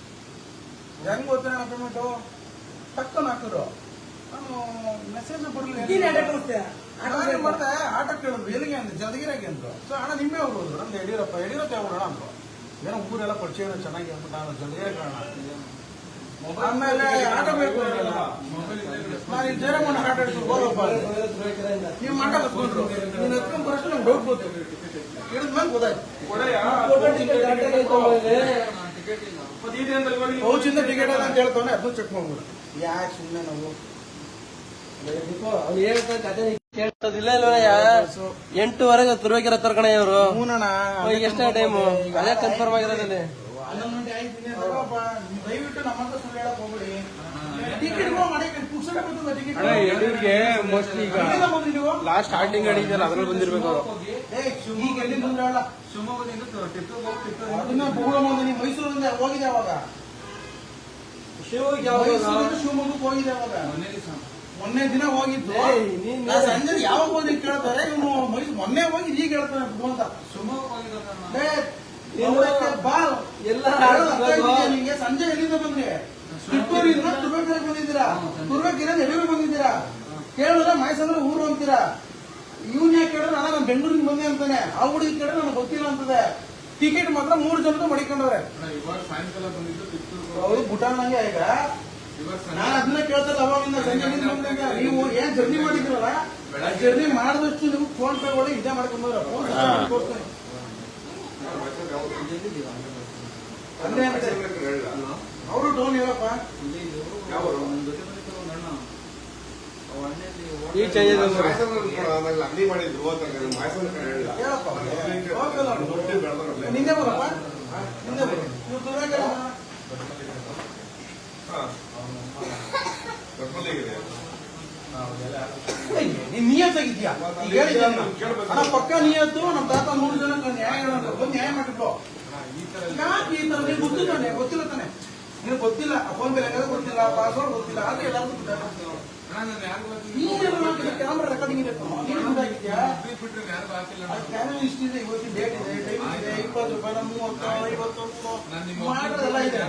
ಹೆಂಗ್ ಗೊತ್ತಾ ನನ್ನ ಪೇಮೆಂಟು ಟಕ್ಕನ್ ಹಾಕಿದ್ರು. ನಾನು ಮೆಸೇಜ್ ಬರಲಿಲ್ಲ ಮಾಡ್ದೆ ಆಟ ಕೇಳಿದ್ರು ಎಲ್ಲಿಗೆ ಅಂದ್ರೆ ಜದಗಿರಾಗೆ ಅಂದ್ರು. ಸೊ ಹಣ ನಿಮ್ಮೇ ಅವ್ರು ಹೋದ್ರು ನಮ್ದು ಯಡಿಯೂರಪ್ಪ ಹೋಗೋಣ ಅಂದ್ರು. ಏನೋ ಊರೆಲ್ಲ ಪರಿಚಯ ಚೆನ್ನಾಗಿ ಅಂದ್ಬಿಟ್ಟು ನಾನು ಜದಗಿರಾಗ ಆಮೇಲೆ ಆಟ ಬೇಕು ನಾನು ಜಯರಾಮಣ್ಣ ಆಟ ಆಡ್ತೀನಿ ಹೋಗಪ್ಪ ನೀವು ಮಾಟ ಹತ್ಕೊಂಡ್ರು ನೀನು ಹತ್ಕೊಂಡ್ ಬರೋಷ್ಟು ನಂಗೆ ಡೌಟ್ ಗೊತ್ತು ಹಿಡಿದ್ಮೇಲೆ ಗೊತ್ತಾಯ್ತು ಪೌಚಿಂದ ಟಿಕೆಟ್ ಅಂತ ಹೇಳ್ತಾನೆ ಅದನ್ನು ಚೆಕ್ ಮಾಡ್ಬಿಡು. ಯಾಕೆ ಸುಮ್ಮನೆ ನಾವು 8:00 ತುರುವೇಕೆರೆ ತರ್ಕಣ ಇವರು. ಈಗ ಎಷ್ಟೇ ಟೈಮು ಅದೇ ಕನ್ಫರ್ಮ್ ಆಗಿರೋದಲ್ಲಿ 11 ಗಂಟೆ ಆಯ್ತು. ದಯವಿಟ್ಟು ನಮ್ಮಂತ ಸುಳ್ಳು ಹೇಳಕ್ ಹೋಗ್ಬಿಡಿ. ಟಿಕೆಟ್ ಮಾಡಿ ಪುಸ್ತಕ ಬರ್ತದ ಟಿಕೆಟ್ ಮೋಸ್ಟ್ಲಿ ಈಗ ಲಾಸ್ಟ್ ಸ್ಟಾರ್ಟಿಂಗ್ ಗಾಡಿ ಇದೆಯಲ್ಲ ಅದ್ರಲ್ಲಿ ಬಂದಿರ್ಬೇಕು ಅವರು. ಈಗ ಎಲ್ಲಿ ಸುಳ್ಳು ಹೇಳ ಅದನ್ನ ನೀವು ಮೈಸೂರಿಂದ ಹೋಗಿದೆ ಅವಾಗ ಶಿವಮೊಗ್ಗಕ್ಕೆ ಹೋಗಿದೆ ಅವಾಗ ಮೊನ್ನೆ ದಿನ ಹೋಗಿದ್ದು. ಸಂಜೆ ಯಾವಾಗ ಹೋಗಿ ಕೇಳ್ತಾರೆ ಇವನು ಮೊನ್ನೆ ಹೋಗಿ ಈಗ ಹೇಳ್ತಾನೆ ಅಂತ ನಿಮ್ಗೆ ಸಂಜೆ ಎಲ್ಲಿಂದ ಬಂದ್ರಿ? ಕಿತ್ತೂರಿಂದ ತುರುವೇಕೆರೆ ಬಂದಿದ್ದೀರಾ, ತುರುವೇಕೆರೆ ಯಡಿಯೂರು ಬಂದಿದ್ದೀರಾ. ಕೇಳಿದ್ರೆ ಮೈಸೂರು ಊರು ಅಂತೀರಾ. ಇವನ್ ಯಾಕೆ ಕೇಳಿದ್ರೆ ನಾನು ಬೆಂಗಳೂರಿಗೆ ಬಂದೆ ಅಂತಾನೆ. ಆ ಹುಡುಗಿ ಕೇಳಿದ್ರೆ ನನಗೆ ಗೊತ್ತಿಲ್ಲ ಅಂತದೆ. ಟಿಕೆಟ್ ಮಾತ್ರ 3 ಜನರು ಮಡಿಕೊಂಡವ್ರೆ. ಅವ್ರು ಭೂಟಾನ್ ನಂಗೆ ಈಗ ನಾನು ಅದನ್ನ ಕೇಳ್ತಾರೆ ಅವಾಗಿಂದ ಸಂಜೆ ನೀವು ಏನ್ ಜರ್ನಿ ಮಾಡಿದ್ರಲ್ಲ ಜರ್ನಿ ಮಾಡಿದಷ್ಟು ನೀವು ಫೋನ್ ಪೇ ಒಳಗೆ ಇದೇ ಮಾಡ್ಕೊಂಡ್ರೆ ಅವರು ಡೋನ್ ಹೇಳಪ್ಪ ನಿನ್ನೆ ಬರಪ್ಪ ನಿನ್ನೆ ಬರ ನೀವು ನೀನ್ ನಿಯತ್ತಾಗಿದ್ಯಾ ಈಗ ಹೇಳಿದ್ಯಾ ಪಕ್ಕ ನಿಯತ್ತು. ನಮ್ಮ ತಾತ 3 ಜನ ನ್ಯಾಯ ಬಂದು ನ್ಯಾಯ ಮಾಡಿದ್ರು. ಯಾಕೆ ಈ ತರ ನೀವು ಗೊತ್ತಿಲ್ಲ ತಾನೆ ನಿನಗೆ ಗೊತ್ತಿಲ್ಲ. ಫೋನ್ ಪೇ ಗೊತ್ತಿಲ್ಲ, ಪಾಸ್ವರ್ಡ್ ಗೊತ್ತಿಲ್ಲ. ಆದ್ರೆ ಎಲ್ಲರಿಗೂ ಕ್ಯಾಮ್ರಾ ರೆಕಾರ್ಡಿಂಗ್ ಇದೆ. ಕ್ಯಾನಲ್ ಇಷ್ಟ ಇದೆ, ಇವತ್ತಿನ ಡೇಟ್ ಇದೆ, ಟೈಮ್ ಇದೆ, 20 ರೂಪಾಯಿ 30 50 ಮಾಡೋದೆಲ್ಲ ಇದೆ.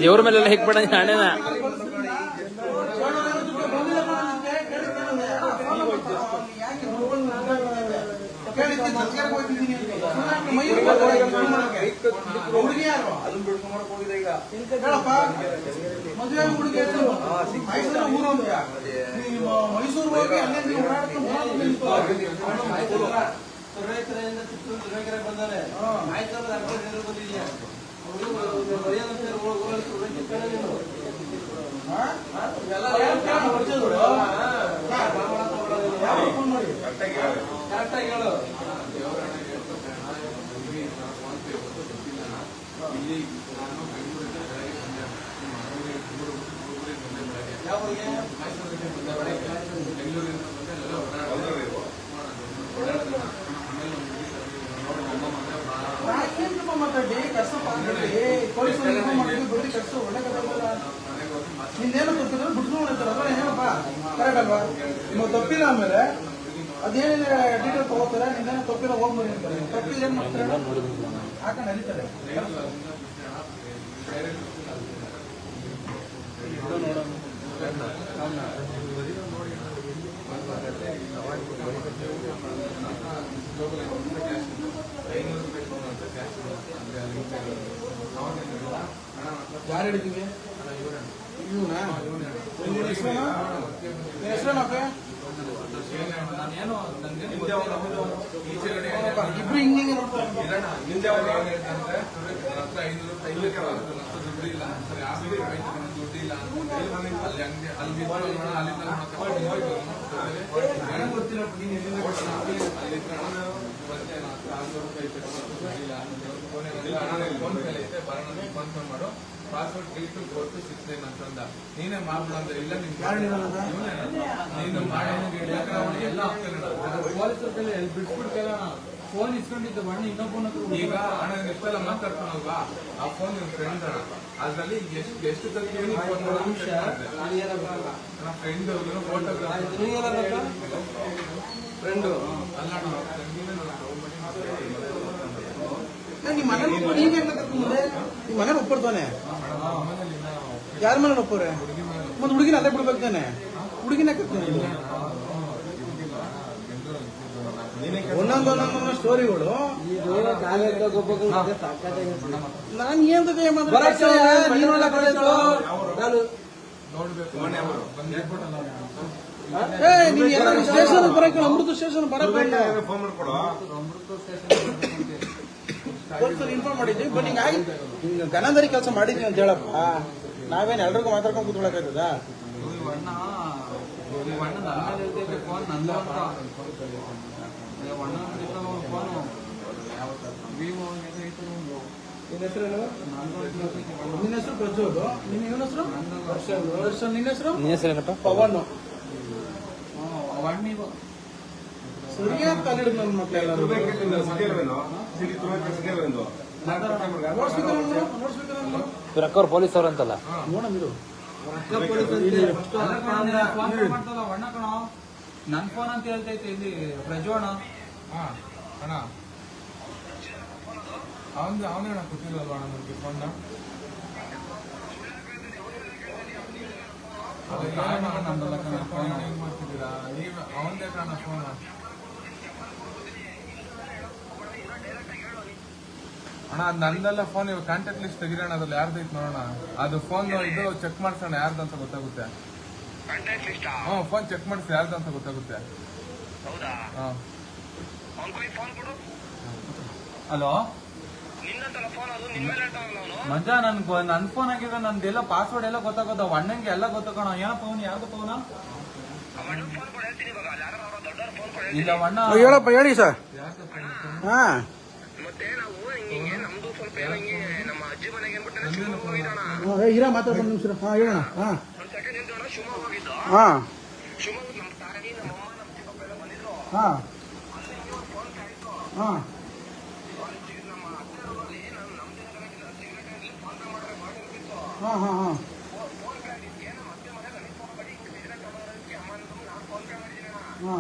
ದೇವ್ರ ಮೇಲೆಲ್ಲ ಹೆಕ್ಬೇಡ ನಾನೇನ ಹುಡುಗಿ ಯಾರು ಮದುವೆ ಹುಡುಗಿ ಮೈಸೂರು ಊರು ಅಂದ್ಯಾ? ಮೈಸೂರು ಹೋಗಿ ಅಲ್ಲೇ ನೀವು ತುರುವೇಕೆರೆಯಿಂದ ಚಿತ್ತೂರು ತುರುವೇಕೆರೆ ಬಂದಾರೆ. ಮೈಸೂರು ಬಂದಿದ್ಯಾ ಕರೆಕ್ಟಾಗಿ ಹೇಳು. ಬೆಂಗಳೂರಿಂದ ಮಾತಾಡಿ ಕಷ್ಟ ಪೊಲೀಸರು ಇನ್ಫಾರ್ಮ್ ಮಾಡಿದ್ರು ಬರೀ ಕಷ್ಟ ಒಳ್ಳೆ ಕಟ್ಟಲ್ಲ ನಿನ್ನೇನೋ ತಪ್ಪಿದ್ರೆ ಬಿಟ್ಕೊಂಡು ಹೇಳ್ತಾರಲ್ಲ ಏನಪ್ಪ ಕರೆಕ್ಟ್ ಅಲ್ವಾ ನೀವು ತಪ್ಪಿಲ್ಲ ಆಮೇಲೆ ಅದೇನಿದೆ ಡೀಟೇಲ್ ತಗೋತಾರೆ ನಿನ್ನೇನೋ ತಪ್ಪಿಲ್ಲ ಹೋಗ್ಬೋದು ಅಂತಾರೆ ತಪ್ಪಿಲ್ಲ ಏನ್ ಮಾಡ್ತಾರೆ ಹಾಕೊಂಡು ನಡೀತಾರೆ ಯಾರು ಹಿಡಿತೀವಿ ಇವನಾ ಹೆಸರೇನಪ್ಪ ಇಬ್ರು ಹಿಂಗೆ ಮಾಡು ಪಾಸ್ವರ್ಡ್ 846 ಅಂತಂದ ನೀನೇ ಮಾಡ್ಬಿಡ ಅಂದ್ರೆ ಇಲ್ಲ ನೀನು ಮಾಡಿ ಎಲ್ಲ ಆಗ್ತಾನೆ ಬಿಟ್ಬಿಡ್ತೇವೆ ಫೋನ್ ಇಸ್ಕೊಂಡಿದ್ದ ಬಣ್ಣ ಇನ್ನೊಬ್ಬನ ಈಗ ಅಣ್ಣ ಎಷ್ಟೆಲ್ಲ ಮಾತಾಡ್ತಾನಲ್ವಾ ಆ ಫೋನ್ ನಿಮ್ ಫ್ರೆಂಡ್ ಅಣ್ಣ ಅದ್ರಲ್ಲಿ ಎಷ್ಟು ತಗ್ಗಿ ಫೋನ್ ಫ್ರೆಂಡ್ ಫೋಟೋಗ್ರಾಫರ್ ಫ್ರೆಂಡು ಅಲ್ಲ ನಿಮ್ಮ ಮನೇಲಿ ನೀವೇ ಕರ್ಕೊಂಡ್ಬಂದೆ ನಿಮ್ಮ ಮನೇಲಿ ಒಪ್ಪಿಡ್ತಾನೆ ಯಾರ ಮನೇಲಿ ಒಪ್ಪವ್ರೆ ಮತ್ತೆ ಹುಡುಗಿನ ಅಲ್ಲೇ ಬಿಡ್ಬೇಕು ತಾನೆ ಹುಡುಗಿನ ಕರ್ಕೊಂಡು ಒಂದೊಂದೊಂದೊಂದೊಂದು ಸ್ಟೋರಿಗಳು ನಾನು ಏನ್ ಸ್ಟೇಷನ್ ಬರಕ್ಕೆ ಅಮೃತ ಸ್ಟೇಷನ್ ಬರಬೇಕು ಪೊಲೀಸರು ಇನ್ಫಾರ್ಮ್ ಮಾಡಿದ್ವಿ ಬಟ್ ಹಿಂಗಾಗಿ ಗಣಂದರಿ ಕೆಲಸ ಮಾಡಿದ್ವಿ ಅಂತ ಹೇಳಪ್ಪ ನಾವೇನ್ ಎಲ್ರಿಗೂ ಮಾತಾಡ್ಕೊಂಡು ಕೂತ್ಕೊಳಕಾಯ್ತದ ನಿನ್ನ ಹೆಸರು ಪ್ರಜ್ವಲ್ ನಿನ್ನ ಇವನ ಹೆಸರು ನಿನ್ನ ಹೆಸರು ಹೆಸರೇನಪ್ಪ ಪವನ್ ಸರಿಯಾಗಿ ಕಾಲಿಡ ನನ್ನ ಮಕ್ಕಳೆಲ್ಲರೂ ರಕ್ಕವ್ರು ಪೊಲೀಸ್ ಅವ್ರು ಅಂತಲ್ಲ ನೋಡಮಿರು ನನ್ ಫೋನ್ ಅಂತ ಹೇಳ್ತೈತೆ ಇಲ್ಲಿ ಪ್ರಜ್ವಣ ಅಣ್ಣ ಅವನೇ ಅಣ್ಣ ಕೊಟ್ಟಿಲ್ಲಲ್ವ ಅಣ್ಣ ನನಗೆ ಫೋನ್ ಏನ್ ಮಾಡ್ತಿದ್ದೀರಾ ನೀವು ಅವನದೇ ಕಾರಣ ಫೋನ್ ಅಣ್ಣ ಅದು ನಂದೆಲ್ಲ ಫೋನ್ ಇವಾಗ ಕಾಂಟ್ಯಾಕ್ಟ್ ಲಿಸ್ಟ್ ತೆಗಿರೋಣ ಅದ್ರಲ್ಲಿ ಯಾರ್ದೈತೆ ನೋಡೋಣ ಅದು ಫೋನ್ ಇದು ಚೆಕ್ ಮಾಡ್ಸೋಣ ಯಾರ್ದಂತ ಗೊತ್ತಾಗುತ್ತೆ ಹ್ಞೂ ಫೋನ್ ಚೆಕ್ ಮಾಡಿಸಿ ಯಾರ್ದಂತ ಗೊತ್ತಾಗುತ್ತೆ ಹಾಂ ಹಲೋ ಮಂಜ ನನ್ ಫೋನ್ ಆಗಿದ್ರೆ ನಂದೆಲ್ಲ ಪಾಸ್ವರ್ಡ್ ಎಲ್ಲ ಗೊತ್ತಾಗೋದ ಅಣ್ಣಂಗೆ ಎಲ್ಲ ಗೊತ್ತಾಗೋಣ ಏನಪ್ಪ ಅವನು ಯಾವ್ದು ಫೋನ ಇಲ್ಲ ಅಣ್ಣ ಹೇಳಪ್ಪ ಹೇಳಿ ಸರ್ ಹಾ ಇರ ಮಾತಾಡ್ಕೊಂಡು ನಿಮಿಷ ಹಾ ಹೇಳೋಣ ಹಾ ಹಾ ಹಾ ಹಾ ಹಾ ಹಾ ಹಾ ಹಾ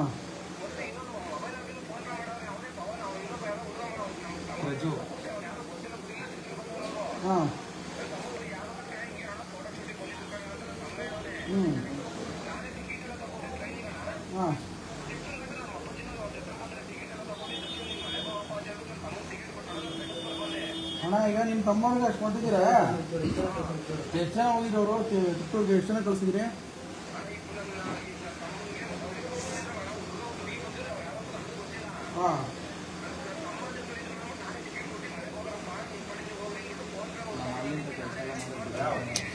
ಹಾ ಹಾ ಅಣ್ಣ ಈಗ ನಿಮ್ಮ ತಮ್ಮವ್ರಿಗೆ ಅಷ್ಟು ಕೊಟ್ಟಿದ್ದೀರಾ ಎಷ್ಟು ಜನ ಹೋಗಿದ್ದವರು ಚಿತ್ತೂರಿಗೆ ಎಷ್ಟು ಜನ ಕಳಿಸಿದ್ರಿ ಹಾಂ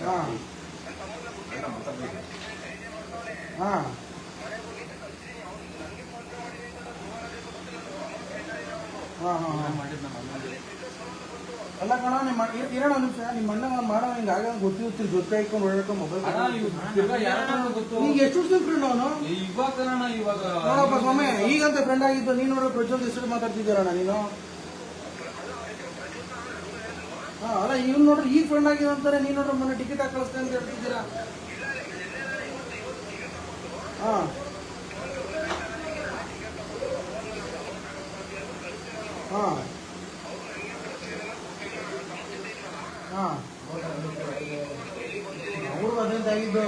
ಹಾಂ ಹಾಂ ಹಾಂ ಹಾಂ ಅಲ್ಲ ಕಣ ನಿಮ್ಮ ಇರೋಣ ನಿಮಿಷ ನಿಮ್ಮ ಅಣ್ಣ ಮಾಡೋ ಹಿಂಗೆ ಆಗ ಗೊತ್ತಿರ್ತೀರಿ ಜೊತೆ ಇಟ್ಕೊಂಡು ಓಡಾಡ್ಕೊಂಡು ಮೊಬೈಲ್ ಈಗ ಎಷ್ಟು ವರ್ಷದ ಫ್ರೆಂಡ್ ಅವನು ಇವಾಗ ನೋಡಪ್ಪ ಸ್ವಾಮಿ ಈಗಂತ ಫ್ರೆಂಡ್ ಆಗಿದ್ದು ನೀನು ನೋಡೋ ಪ್ರಜ್ವಲ್ ಹೆಸರು ಮಾತಾಡ್ತಿದ್ದೀರಣ್ಣ ನೀನು ಅಲ್ಲ ಇವ್ನು ನೋಡ್ರಿ ಈಗ ಫ್ರೆಂಡ್ ಆಗಿದೆ ಅಂತಾರೆ, ನೀನು ನೋಡ್ರಿ ಮೊನ್ನೆ ಟಿಕೆಟ್ ಹಾಕಿ ಕಳಿಸ್ತೇನೆ ಅಂತ ಹೇಳ್ತಿದ್ದೀರಾ. ಹಾಂ ಹಾಂ ಹಾಂ ಅವ್ರಿಗೂ ಅದಂತ ಆಗಿದ್ದು,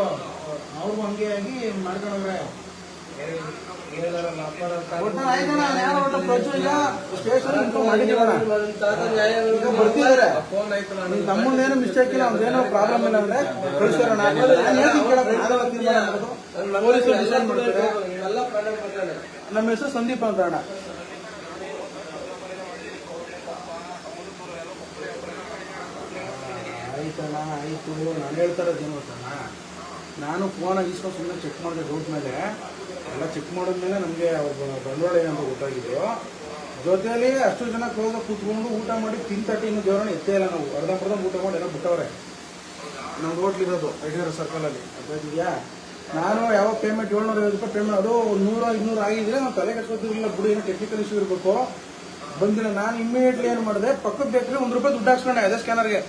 ಅವ್ರಿಗೂ ಹಂಗೆ ಆಗಿ ಮಾಡ್ಕೊಂಡ್ರೆ ಬರ್ತಿದ್ದಾರೆ. ನಮ್ಮದೇನು ಮಿಸ್ಟೇಕ್ ಇಲ್ಲ, ಅವ್ರದ್ದೇನೋ ಪ್ರಾಬ್ಲಮ್ ಇಲ್ಲ ಅಂದ್ರೆ ಕಳಿಸ್ತಾರಣ. ಪೊಲೀಸರು ಡಿಸೈಡ್ ಮಾಡ್ತಾರೆ. ನಮ್ಮ ಹೆಸರು ಸಂದೀಪ್ ಅಂತ ಅಣ್ಣ. ಆಯ್ತಣ್ಣ ಆಯ್ತು, ನಾನು ಹೇಳ್ತಾರದು ಏನು ಗೊತ್ತಣ್ಣ, ನಾನು ಫೋನಾಗಿ ಇಸ್ಕೊಂಡು ಸುಮ್ಮನೆ ಚೆಕ್ ಮಾಡಿದೆ ರೂಟ್ ಮೇಲೆ, ಎಲ್ಲ ಚೆಕ್ ಮಾಡಿದ್ಮೇಲೆ ನಮಗೆ ಬಂಡವಾಳ ಏನಂತ ಗೊತ್ತಾಗಿದ್ದು. ಜೊತೆಯಲ್ಲಿ ಅಷ್ಟು ಜನ ಕ್ಲೋಸ್ ಕೂತ್ಕೊಂಡು ಊಟ ಮಾಡಿ ತಿಂತಟ್ಟಿ ಇನ್ನೂ ದೇವರನ್ನ ಎತ್ತೇ ಇಲ್ಲ ನಾವು. ಅರ್ಧಂಬರ್ಧ ಊಟ ಮಾಡಿ ಎಲ್ಲ ಬಿಟ್ಟವ್ರೆ. ನಮ್ದು ಹೋಟ್ಲಿರೋದು ಯಡಿಯೂರು ಸರ್ಕಲಲ್ಲಿ ಗೊತ್ತಾಗಿದೆಯಾ. ನಾನು ಯಾವಾಗ ಪೇಮೆಂಟ್ 750 ರೂಪಾಯಿ ಪೇಮೆಂಟ್, ಅದು 100-200 ಆಗಿದ್ರೆ ನಾವು ತಲೆ ಕಟ್ಕೊತಿರ್ಲಿಲ್ಲ, ಬಿಡು ಏನೋ ಟೆಕ್ನಿಕಲ್ ಇಶ್ಯೂ ಇರಬೇಕು, ಬಂದಿಲ್ಲ. ನಾನು ಇಮಿಡಿಯೇಟ್ಲಿ ಏನು ಮಾಡಿದೆ, ಪಕ್ಕದ ಬೇಕ್ರಿ 1 ರೂಪಾಯಿ ದುಡ್ಡು ಹಾಕ್ಸ್ಕೊಂಡೆ ಅದೇ ಸ್ಕ್ಯಾನರ್ಗೆ.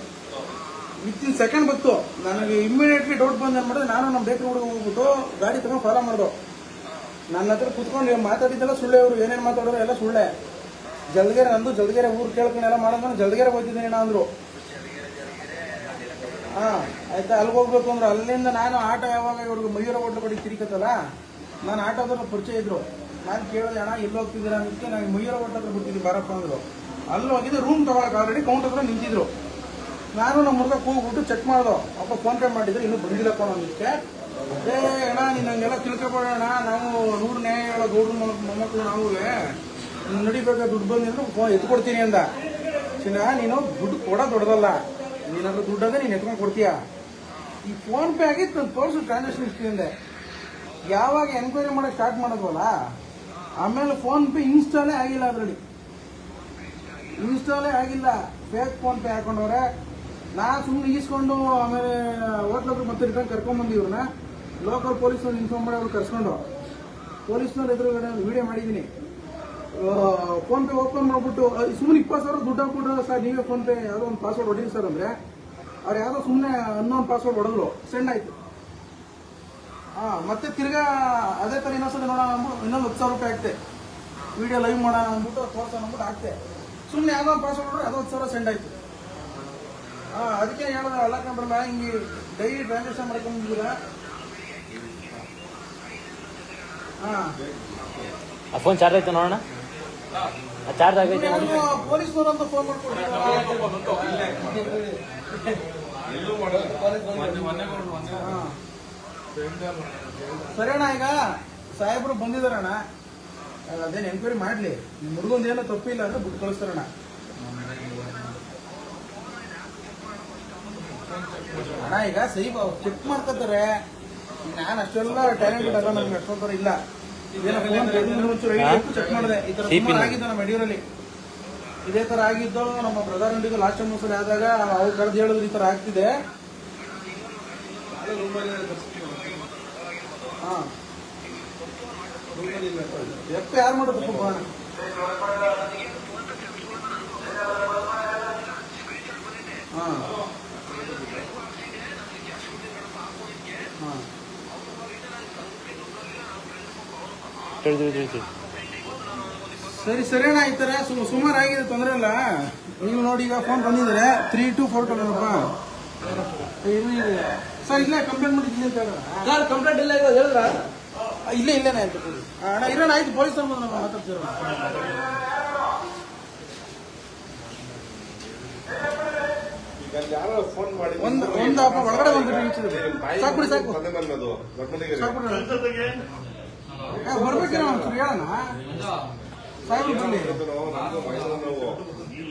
ವಿತಿನ್ ಸೆಕೆಂಡ್ ಬಂತು. ನನಗೆ ಇಮಿಡಿಯೇಟ್ಲಿ ಡೌಟ್ ಬಂದು ಏನು ಮಾಡಿದೆ, ನಾನು ನಮ್ಮ ಬೇಕ್ರಿ ಹುಡುಗ ಹೋಗ್ಬಿಟ್ಟು ಗಾಡಿ ತಗೊಂಡು ಫಾಲೋ ಮಾಡ್ದು. ನನ್ನ ಹತ್ರ ಕುತ್ಕೊಂಡು ಮಾತಾಡಿದ್ದೆಲ್ಲ ಸುಳ್ಳೆ, ಅವರು ಏನೇನು ಮಾತಾಡೋರು ಎಲ್ಲ ಸುಳ್ಳೆ. ಜಲ್ದಿಗೆರೆ ನಂದು, ಜಲ್ದಿಗೆರೆ ಊರು ಕೇಳ್ಕೊಂಡು ಎಲ್ಲ ಮಾಡೋದು, ಜಲ್ದಿಗೆರೆ ಹೋಗ್ತಿದ್ದೀನಿ ನಾ ಅಂದರು. ಹಾಂ ಆಯ್ತಾ, ಅಲ್ಲಿಗೆ ಹೋಗ್ಬೇಕು ಅಂದ್ರೆ ಅಲ್ಲಿಂದ ನಾನು ಆಟೋ ಯಾವಾಗ ಇವ್ರಿಗೆ ಮಯೂರ ಹೋಟ್ಲು ಕಡೆಗೆ ತಿರುಗತ್ತಲ್ಲ, ನಾನು ಆಟೋದವ್ರ ಪರಿಚಯ ಇದ್ರು. ನಾನು ಕೇಳಿದೆ, ಅಣ್ಣ ಎಲ್ಲಿ ಹೋಗ್ತಿದ್ದೀರಾ ಅನ್ನೋದಕ್ಕೆ, ನಾನು ಮಯೂರ ಹೋಟ್ಲ ಹತ್ರ ಬಿಡ್ತಿದ್ದೀನಿ ಬಾರಪ್ಪ ಅಂದರು. ಅಲ್ಲಿ ಹೋಗಿದ್ದೆ, ರೂಮ್ ತಗೊಳಕ್ಕೆ ಆಲ್ರೆಡಿ ಕೌಂಟರ್ ಹತ್ರ ನಿಂತಿದ್ರು. ನಾನು ನಮ್ಮ ಹುಡುಗ ಕೂಗ್ಬಿಟ್ಟು ಚೆಕ್ ಮಾಡ್ದೋ, ಅಪ್ಪ ಫೋನ್ ಪೇ ಮಾಡಿದ್ರೆ ಇನ್ನೂ ಬಂದಿಲ್ಲ ಕೊಡೋ ಅಂದಿದ್ದಕ್ಕೆ. ಅಣ್ಣ ನೀನು ಹಂಗೆಲ್ಲ ತಿಳ್ಕೊಬೇಡೋಣ, ನಾವು 100 ನ್ಯಾಯ ಹೇಳೋ ಗೌಡ್ರು ಮೊಮ್ಮಕ್ಕಳು ನಾವು ನಡಿಬೇಕಾದ ದುಡ್ಡು ಬಂದಿದ್ರೆ ಫೋನ್ ಎತ್ಕೊಡ್ತೀನಿ ಅಂದ. ಚಿನ್ನ ನೀನು ದುಡ್ಡು ಕೊಡೋ ದೊಡ್ಡದಲ್ಲ, ನೀನಾದ್ರೂ ದುಡ್ಡಾದ್ರೆ ನೀನು ಎತ್ಕೊಂಡು ಕೊಡ್ತೀಯ. ಈ ಫೋನ್ ಪೇ ಆಗಿತ್ತು ನಾನು ತೋರಿಸು ಟ್ರಾನ್ಸಾಕ್ಷನ್ ಹಿಸ್ಟ್ರಿಯಿಂದ. ಯಾವಾಗ ಎನ್ಕ್ವೈರಿ ಮಾಡೋಕೆ ಸ್ಟಾರ್ಟ್ ಮಾಡೋದ್ವಲ್ಲ, ಆಮೇಲೆ ಫೋನ್ ಪೇ ಇನ್ಸ್ಟಾಲೇ ಆಗಿಲ್ಲ, ಅದರಲ್ಲಿ ಇನ್ಸ್ಟಾಲೇ ಆಗಿಲ್ಲ. ಫೇಕ್ ಫೋನ್ ಪೇ ಹಾಕೊಂಡವ್ರೆ. ನಾ ಸುಮ್ಮನೆ ಈಸ್ಕೊಂಡು ಆಮೇಲೆ ಹೋಟ್ಲತ್ರ ಮತ್ತೆ ರಿಟರ್ನ್ ಕರ್ಕೊಂಡ್ಬಂದು ಇವ್ರನ್ನ ಲೋಕಲ್ ಪೊಲೀಸ್ನವ್ರು ಇನ್ಫಾರ್ಮ್ ಮಾಡಿ ಅವ್ರು ಕರ್ಸ್ಕೊಂಡು ಪೊಲೀಸ್ನವ್ರು ಎದುರುಗಡೆ ವಿಡಿಯೋ ಮಾಡಿದ್ದೀನಿ. ಫೋನ್ ಪೇ ಓಪನ್ ಮಾಡಿಬಿಟ್ಟು ಸುಮ್ಮನೆ 20,000 ದುಡ್ಡು ಹಾಕ್ಬಿಟ್ಟು, ಸರ್ ನೀವೇ ಫೋನ್ ಪೇ ಯಾವುದೋ ಒಂದು ಪಾಸ್ವರ್ಡ್ ಹೊಡೀರಿ ಸರ್ ಅಂದರೆ, ಅವ್ರು ಯಾವುದೋ ಸುಮ್ಮನೆ ಅನ್ನೋನ್ ಪಾಸ್ವರ್ಡ್ ಹೊಡೆದ್ರು, ಸೆಂಡ್ ಆಯಿತು. ಮತ್ತೆ ತಿರ್ಗಾ ಅದೇ ಥರ ಇನ್ನೊಂದ್ಸಲ ನೋಡೋಣ ಅಂದ್ಬಿಟ್ಟು ಇನ್ನೊಂದು 10,000 ರೂಪಾಯಿ ಹಾಕ್ತೆ, ವಿಡಿಯೋ ಲೈವ್ ಮಾಡೋಣ ಅಂದ್ಬಿಟ್ಟು ತೋರ್ಸೋಣ ಅಂದ್ಬಿಟ್ಟು ಹಾಕ್ತೆ. ಸುಮ್ಮನೆ ಯಾವುದೋ ಒಂದು ಪಾಸ್ವರ್ಡ್ ಹೊಡ್ರೆ ಅದೋ 10,000 ಸೆಂಡ್ ಆಯಿತು. ಅದಕ್ಕೆ ಹೇಳೋದು ಅಲ್ಲ ಕಂಡ್ರಲ್ಲ, ಹಿಂಗೆ ಡೈಲಿ ಟ್ರಾನ್ಸಾಕ್ಷನ್ ಮಾಡ್ಕೊಂಡಿದ್ದೀರಾ. ಫೋನ್ ಚಾರ್ಜ್ ಆಯ್ತು ನೋಡೋಣ, ಚಾರ್ಜ್ ಆಗೈತೆ. ಪೊಲೀಸ್ನವರಂತ ಫೋನ್ ಮಾಡ್ಕೊಂಡು ಸರಿ ಅಣ್ಣ, ಈಗ ಸಾಹೇಬರು ಬಂದಿದಾರಣ್ಣ, ಅದೇನು ಎನ್ಕ್ವೈರಿ ಮಾಡ್ಲಿ, ನಿಮ್ಮ ಹುಡುಗಂದು ಏನೋ ತಪ್ಪಿಲ್ಲ ಅಂದ್ರೆ ಬಿಟ್ಟು ಕಳಿಸ್ತಾರಣ್ಣ. ಅಣ್ಣ ಈಗ ಸೈ ಚೆಕ್ ಮಾಡ್ಕೊತಾರೆ. ನಾನು ಅಷ್ಟೆಲ್ಲ ಟ್ಯಾಲೆಂಟೆಡ್ ಅಲ್ಲ, ನಮ್ಗೆ ಅಷ್ಟೊಂಥರ ಇಲ್ಲ. ಚೆಕ್ ಮಾಡಿದೆ, ಈ ತರ ಆಗಿದ್ದು ನಮ್ಮ ಯಡಿಯೂರಲ್ಲಿ ಇದೇ ತರ ಆಗಿದ್ದು. ನಮ್ಮ ಬ್ರದರ್ ಅಂಡಿಗೂ ಲಾಸ್ಟ್ ಟೈಮ್ ಒಂದ್ಸಲ ಆದಾಗ ಅವ್ರು ಕರೆದು ಹೇಳಿದ್ರು ಈ ತರ ಆಗ್ತಿದೆ. ಎಪ್ಪ ಯಾರು ಮಾಡೋದು ಬಾ. ಸರಿ ಸರಿ ಅಣ್ಣ, ಈ ತರ ಸುಮಾರು ಆಗಿದೆ, ತೊಂದರೆ ಇಲ್ಲ. ನೀವು ನೋಡಿ ಈಗ ಫೋನ್ ಬಂದಿದ್ದಾರೆ 3242 ಸರ್. ಇಲ್ಲೇ ಕಂಪ್ಲೇಂಟ್ ಮಾಡಿದ್ದೀನಿ ಅಂತ ಹೇಳ. ಕಂಪ್ಲೇಂಟ್ ಇಲ್ಲ ಹೇಳಿದ್ರ ಇಲ್ಲೇನೆ ಅಂತ ಅಣ್ಣ ಇರೋಣ. ಆಯ್ತು, ಪೊಲೀಸ್ ಮಾತಾಡ್ತಿರೋ ಒಂದು ಅಪ್ಪ ಒಳಗಡೆ ಬಂದ್ಬಿಟ್ಟು ಸಾಕು ಸಾಕು ಬರ್ಬೇಕೇನೋ ಒಂಚೂರು ಹೇಳೋಣ. ಸಾಹೇಬ್ರು ಬರಲಿ.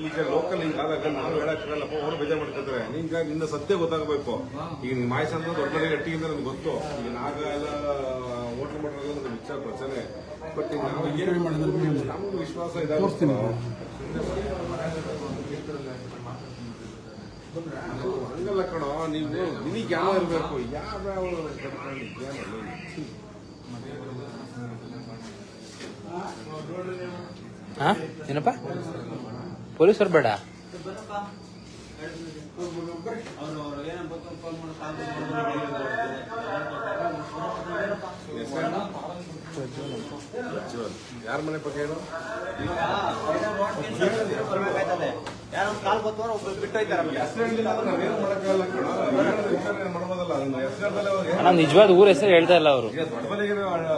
ಈಗ ಲೋಕಲ್ ಹಿಂಗಾದಾಗ ನಾವು ಹೇಳಕ್ಕಾಗಲ್ಲಪ್ಪ, ಅವ್ರು ಬೇಜಾರು ಮಾಡ್ಕೊತಾರೆ. ನಿನ್ನ ಸತ್ಯ ಗೊತ್ತಾಗಬೇಕು. ಈಗ ನಿನ್ ಮಾಹಿತಿ ಅಂತ ದೊಡ್ಡ ಮನೆಗೆ ಅಟ್ಟಿಗಿಂದ ನನ್ಗೆ ಗೊತ್ತು. ಈಗ ನಾಗ ಎಲ್ಲ ಹೋಟ್ಲ್ ಮಾಡೋದು ನಮ್ಗೆ ವಿಚಾರ ಪ್ರಚನೆ. ಬಟ್ ನಮ್ಗೆ ವಿಶ್ವಾಸ ಇದಾಗ್ತೀನಿ. ಹಂಗಲ್ಲ ಕಣೋ, ನೀವು ನಿನಗೆ ಯಾವ ಇರಬೇಕು, ಯಾವ ಏನಪ್ಪ ಪೊಲೀಸರು ಬೇಡ ಅವರು ಏನೋ ಫೋನ್ ಯಾರ ಮನೆ ಬಗ್ಗೆ ಏನು ಯಾರೋ ಕಾಲ್ ಬರ್ತವ್ರ ಒಬ್ರು ಬಿಟ್ಟೋಯ್ತಾರೆ ನಾವೇನು ಮಾಡೋಕ್ಕಾಗಲ್ಲ ವಿಚಾರಣೆ ಮಾಡ್ಬೋದಲ್ಲ ಹೆಸರಲ್ಲಿ ಅಣ್ಣ ನಿಜವಾದ ಊರ ಹೆಸರು ಹೇಳ್ತಾ ಇಲ್ಲ ಅವರು. ಈಗ ದೊಡ್ಡ ಮನೆಗೆ